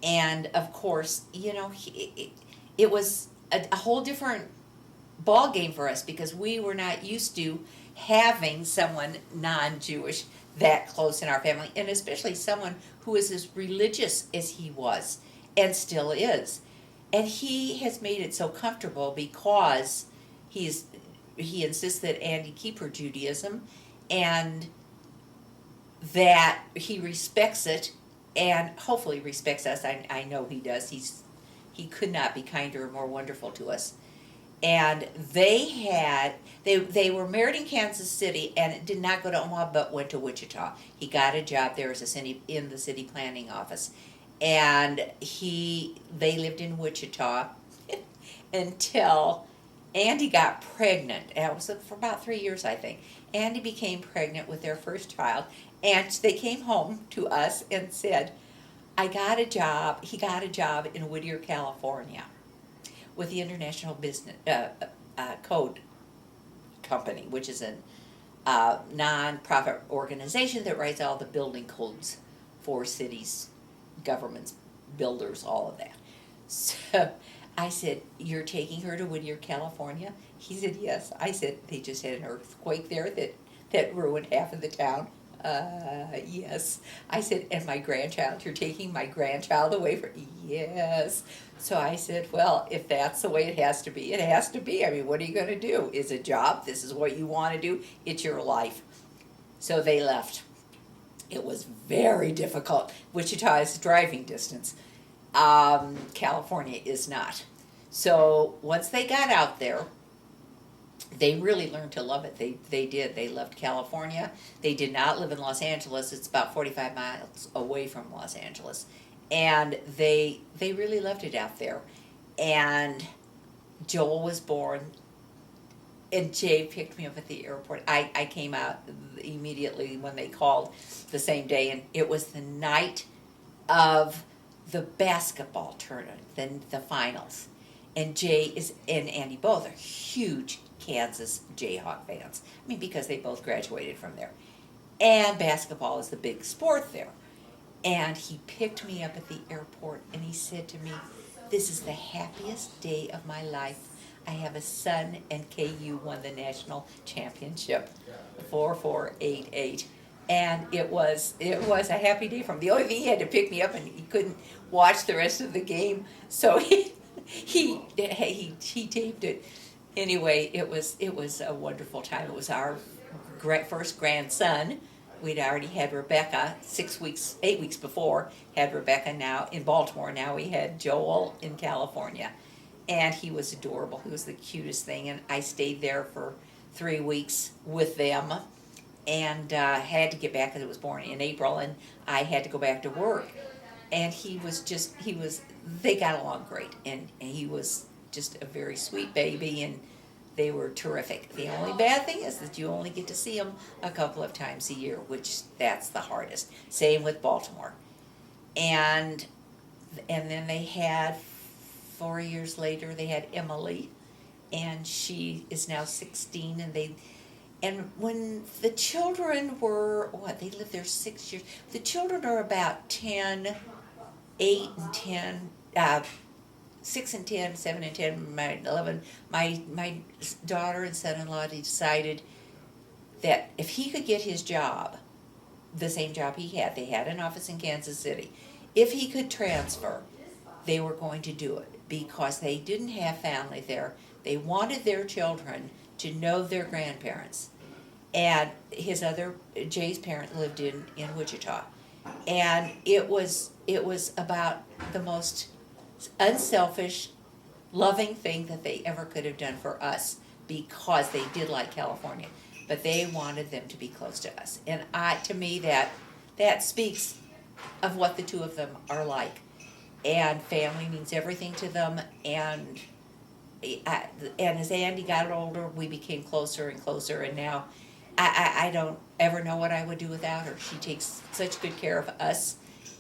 And of course, it was a whole different ball game for us because we were not used to having someone non-Jewish that close in our family, and especially someone who is as religious as he was and still is. And he has made it so comfortable because he insists that Andy keep her Judaism, and that he respects it and hopefully respects us. I know he does. He could not be kinder or more wonderful to us. And they were married in Kansas City and did not go to Omaha but went to Wichita. He got a job there as in the city planning office, and they lived in Wichita until Andy got pregnant. And it was for about 3 years, I think. Andy became pregnant with their first child, and they came home to us and said, "I got a job." He got a job in Whittier, California, with the International Business Code Company, which is a non-profit organization that writes all the building codes for cities, governments, builders, all of that. So I said, "You're taking her to Whittier, California?" He said, "Yes." I said, "They just had an earthquake there that ruined half of the town." Yes. I said, "And my grandchild, you're taking my grandchild away from?" "Yes." So I said, "Well, if that's the way it has to be, it has to be. I mean, what are you going to do? It's a job. This is what you want to do. It's your life." So they left. It was very difficult. Wichita is driving distance. California is not. So once they got out there, they really learned to love it. They did. They loved California. They did not live in Los Angeles. It's about 45 miles away from Los Angeles. And they really loved it out there. And Joel was born and Jay picked me up at the airport. I came out immediately when they called the same day, and it was the night of the basketball tournament, then the finals. And Jay and Andy both are huge Kansas Jayhawk fans. I mean, because they both graduated from there. And basketball is the big sport there. And he picked me up at the airport and he said to me, "This is the happiest day of my life. I have a son, and KU won the national championship, 4488." And it was a happy day for him. The only thing, he had to pick me up, and he couldn't watch the rest of the game, so he taped it. Anyway, it was a wonderful time. It was our first grandson. We'd already had Rebecca 8 weeks before. Had Rebecca now in Baltimore. Now we had Joel in California, and he was adorable. He was the cutest thing, and I stayed there for 3 weeks with them, and had to get back because it was born in April, and I had to go back to work. And they got along great, and he was just a very sweet baby, and they were terrific. The only bad thing is that you only get to see them a couple of times a year, which that's the hardest. Same with Baltimore. And then they had, 4 years later, they had Emily, and she is now 16, and when the children were, they lived there 6 years. The children are about 10, 8 and 10, 6 and 10, 7 and 10, 11. My daughter and son-in-law decided that if he could get his job, the same job he had, they had an office in Kansas City, if he could transfer, they were going to do it because they didn't have family there. They wanted their children to know their grandparents. And Jay's parent lived in Wichita. And it was about the most unselfish, loving thing that they ever could have done for us, because they did like California, but they wanted them to be close to us. And to me, that speaks of what the two of them are like. And family means everything to them. And as Andy got older, we became closer and closer. And now I don't ever know what I would do without her. She takes such good care of us.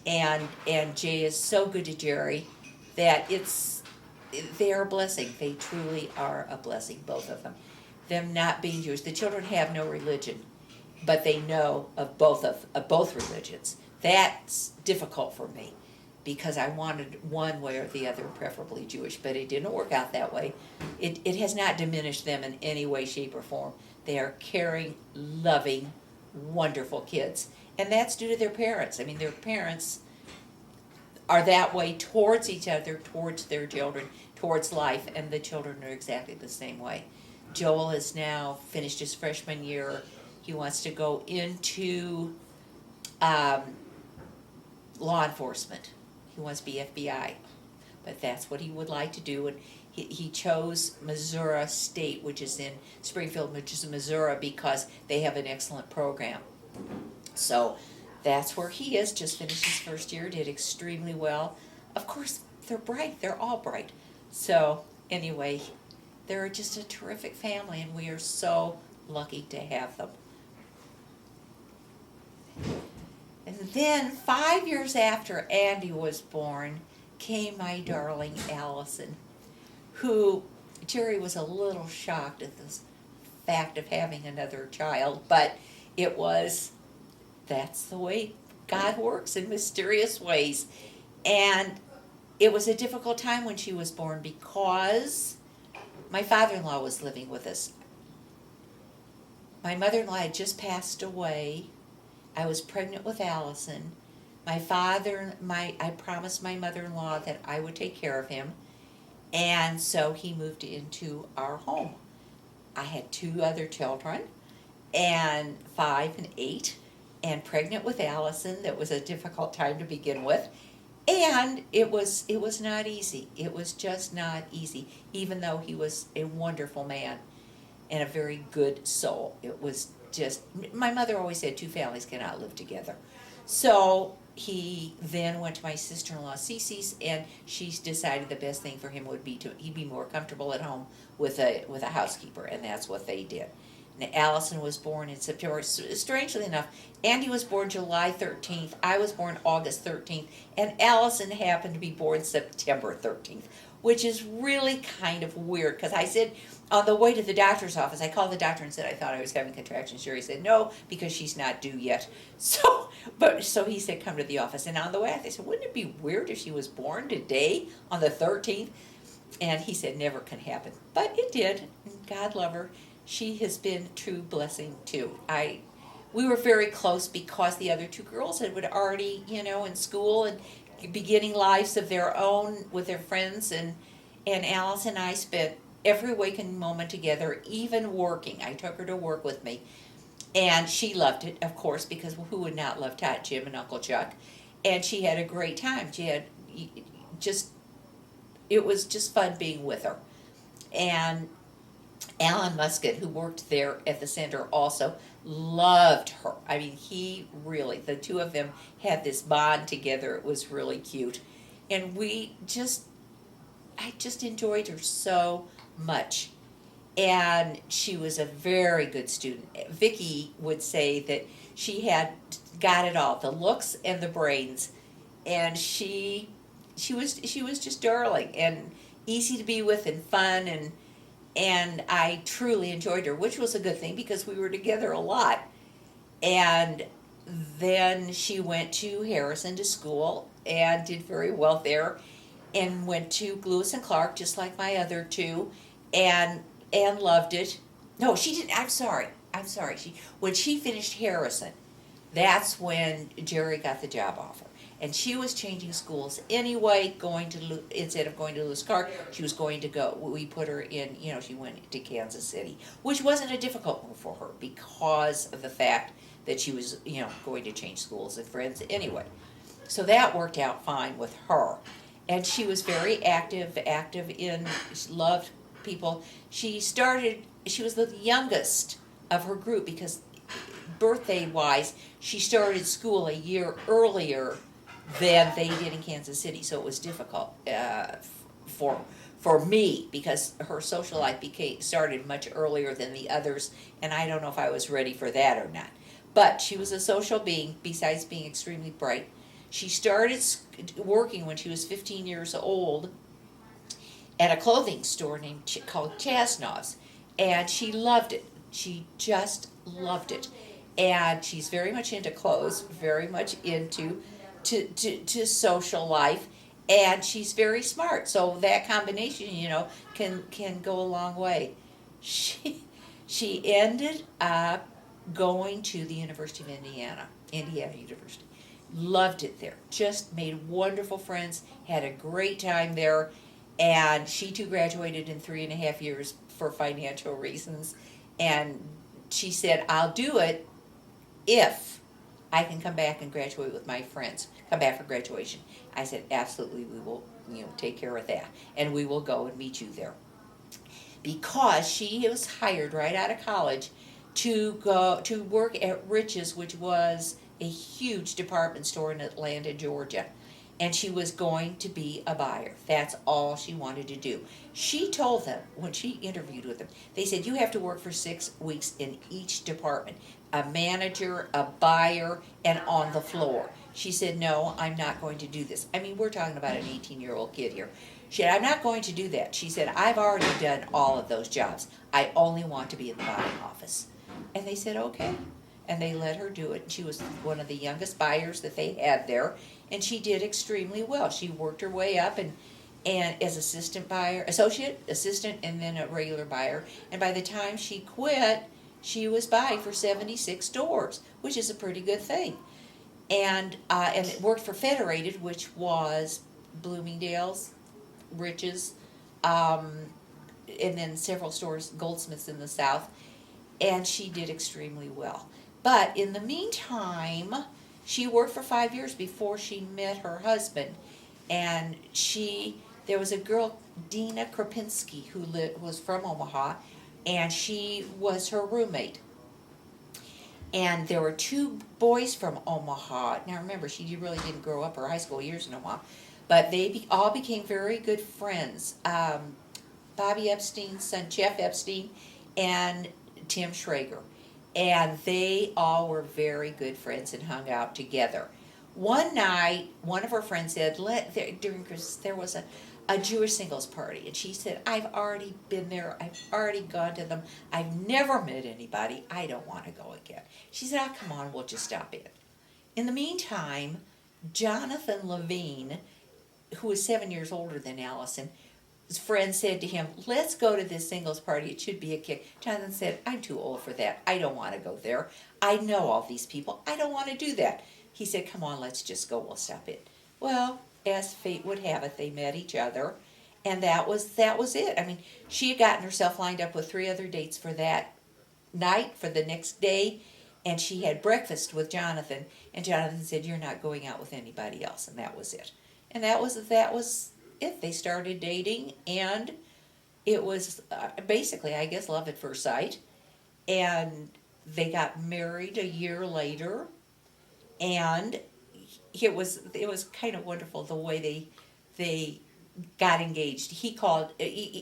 And Jay is so good to Jerry that they're a blessing. They truly are a blessing, both of them. Them not being Jewish. The children have no religion, but they know of both religions. That's difficult for me, because I wanted one way or the other, preferably Jewish, but it didn't work out that way. It has not diminished them in any way, shape, or form. They are caring, loving, wonderful kids. And that's due to their parents. I mean, their parents are that way towards each other, towards their children, towards life, and the children are exactly the same way. Joel has now finished his freshman year. He wants to go into law enforcement. He wants to be FBI, but that's what he would like to do. And he chose Missouri State, which is in Springfield, which is in Missouri, because they have an excellent program. So that's where he is. Just finished his first year, did extremely well. Of course, they're bright. They're all bright. So anyway, they're just a terrific family, and we are so lucky to have them. And then 5 years after Andy was born came my darling Allison, who Jerry was a little shocked at the fact of having another child, but that's the way God works, in mysterious ways. And it was a difficult time when she was born, because my father-in-law was living with us. My mother-in-law had just passed away. I was pregnant with Allison. I promised my mother-in-law that I would take care of him, and so he moved into our home. I had 2 other children, and 5 and 8, and pregnant with Allison. That was a difficult time to begin with, and it was not easy. It was just not easy, even though he was a wonderful man and a very good soul. It was just, my mother always said 2 families cannot live together. So he then went to my sister-in-law Cece's, and she decided the best thing for him would be he'd be more comfortable at home with a housekeeper, and that's what they did. And Allison was born in September. Strangely enough, Andy was born July 13th. I was born August 13th, and Allison happened to be born September 13th, which is really kind of weird because I said on the way to the doctor's office, I called the doctor and said I thought I was having contractions. Jerry said no because she's not due yet. So he said come to the office, and on the way I said wouldn't it be weird if she was born today on the 13th? And he said never can happen, but it did. God love her. She has been a true blessing too. We were very close because the other two girls had already, in school and beginning lives of their own with their friends, and Alice and I spent every waking moment together, even working. I took her to work with me, and she loved it, of course, because who would not love Tot Jim and Uncle Chuck? And she had a great time. It was just fun being with her. And Alan Muscat, who worked there at the center, also loved her. I mean, the two of them had this bond together. It was really cute. And I just enjoyed her so much. And she was a very good student. Vicki would say that she had got it all, the looks and the brains. And she was just darling and easy to be with and fun, and I truly enjoyed her, which was a good thing because we were together a lot. And then she went to Harrison to school and did very well there, and went to Lewis and Clark just like my other two, and loved it. No, she didn't. I'm sorry. When she finished Harrison, that's when Jerry got the job offer. And she was changing schools anyway, instead of going to Lewis Clark, she was going to go, we put her in, she went to Kansas City, which wasn't a difficult move for her because of the fact that she was, going to change schools and friends anyway. So that worked out fine with her. And she was very active she loved people. She was the youngest of her group because birthday-wise, she started school a year earlier than they did in Kansas City, so it was difficult for me because her social life started much earlier than the others, and I don't know if I was ready for that or not. But she was a social being, besides being extremely bright. She started working when she was 15 years old at a clothing store called Chasnov's, and she loved it. She just loved it. And she's very much into clothes, very much into to social life, and she's very smart. So that combination, can go a long way. She ended up going to the University of Indiana University. Loved it there. Just made wonderful friends, had a great time there, and she too graduated in 3.5 years for financial reasons. And she said, I'll do it if I can come back and graduate with my friends, come back for graduation. I said, absolutely, we will, take care of that. And we will go and meet you there. Because she was hired right out of college to go to work at Rich's, which was a huge department store in Atlanta, Georgia. And she was going to be a buyer. That's all she wanted to do. She told them, when she interviewed with them, they said, you have to work for 6 weeks in each department. A manager, a buyer, and on the floor. She said, no, I'm not going to do this. I mean, we're talking about an 18-year-old kid here. She said, I'm not going to do that. She said, I've already done all of those jobs. I only want to be in the buying office. And they said, okay. And they let her do it. She was one of the youngest buyers that they had there, and she did extremely well. She worked her way up and as associate, assistant, and then a regular buyer. And by the time she quit, she was buying for 76 stores, which is a pretty good thing. And it worked for Federated, which was Bloomingdale's, Rich's, and then several stores, Goldsmiths in the South, and she did extremely well. But in the meantime, she worked for 5 years before she met her husband, and there was a girl, Dina Krapinski, who was from Omaha, and she was her roommate. And there were two boys from Omaha. Now remember, she really didn't grow up her high school years in Omaha, but they all became very good friends. Bobby Epstein's son, Jeff Epstein, and Tim Schrager. And they all were very good friends and hung out together. One night, one of her friends said, during Christmas, there was a Jewish singles party. And she said, I've already been there. I've already gone to them. I've never met anybody. I don't want to go again. She said, oh, come on, we'll just stop in. In the meantime, Jonathan Levine, who was 7 years older than Allison, his friend said to him, let's go to this singles party. It should be a kick. Jonathan said, I'm too old for that. I don't want to go there. I know all these people. I don't want to do that. He said, come on, let's just go. We'll stop in. Well, as fate would have it, they met each other. And that was it. I mean, she had gotten herself lined up with 3 other dates for that night, for the next day. And she had breakfast with Jonathan. And Jonathan said, you're not going out with anybody else. And that was it. And that was it. They started dating, and it was basically, I guess, love at first sight. And they got married a year later, and it was kind of wonderful the way they got engaged. He called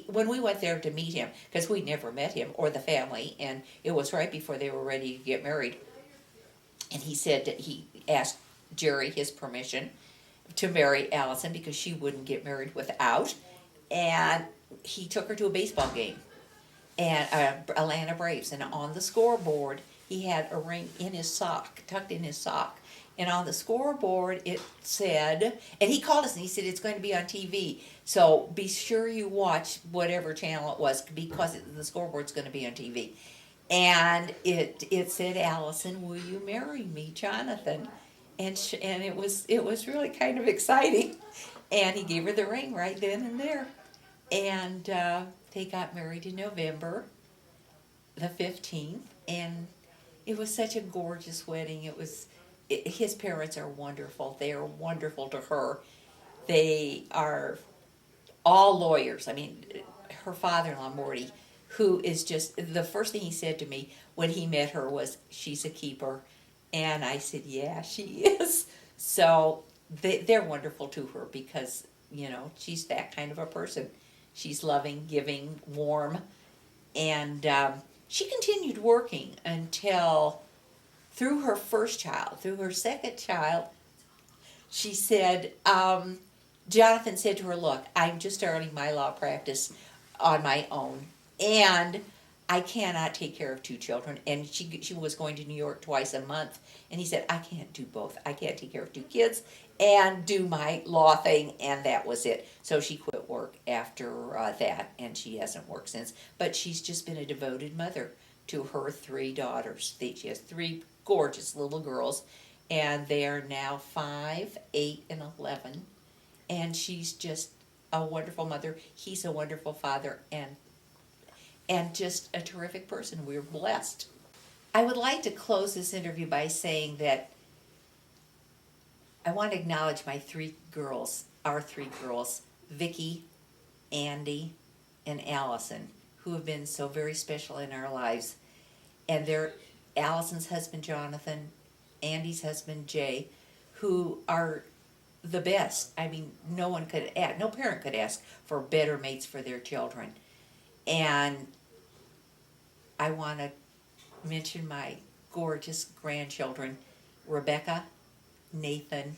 when we went there to meet him, because we never met him or the family, and it was right before they were ready to get married. And he said that he asked Jerry his permission to marry Allison because she wouldn't get married without. And he took her to a baseball game, and Atlanta Braves, and on the scoreboard he had a ring in his sock, tucked in his sock. And on the scoreboard it said, and he called us and he said, it's going to be on TV, so be sure you watch whatever channel it was, because the scoreboard's going to be on TV. And it said, Allison, will you marry me, Jonathan? And it was really kind of exciting. And he gave her the ring right then and there. And they got married in November the 15th, and it was such a gorgeous wedding. His parents are wonderful. They are wonderful to her. They are all lawyers. I mean, her father-in-law, Morty, who is just, the first thing he said to me when he met her was, she's a keeper. And I said, yeah, she is. So they're wonderful to her because, she's that kind of a person. She's loving, giving, warm. And she continued working until, through her first child. Through her second child, she said, Jonathan said to her, look, I'm just starting my law practice on my own, and I cannot take care of 2 children. And she was going to New York twice a month. And he said, I can't do both. I can't take care of 2 kids and do my law thing. And that was it. So she quit work after that, and she hasn't worked since. But she's just been a devoted mother to her 3 daughters. She has 3 gorgeous little girls, and they are now 5, 8, and 11. And she's just a wonderful mother. He's a wonderful father, and just a terrific person. We're blessed. I would like to close this interview by saying that I want to acknowledge my 3 girls, our 3 girls, Vicki, Andy, and Allison, who have been so very special in our lives. And they're Allison's husband, Jonathan, Andy's husband, Jay, who are the best. I mean, no parent could ask for better mates for their children. And I want to mention my gorgeous grandchildren, Rebecca, Nathan,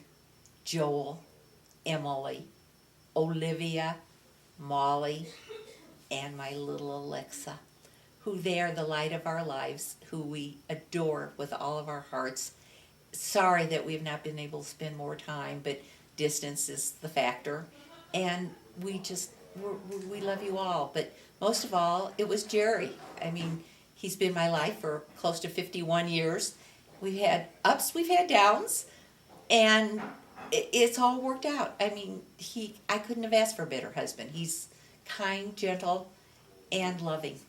Joel, Emily, Olivia, Molly, and my little Alexa, who they are the light of our lives, who we adore with all of our hearts. Sorry that we've not been able to spend more time, but distance is the factor. And we love you all. But most of all, it was Jerry. I mean, he's been my life for close to 51 years. We've had ups, we've had downs, and it's all worked out. I mean, I couldn't have asked for a better husband. He's kind, gentle, and loving.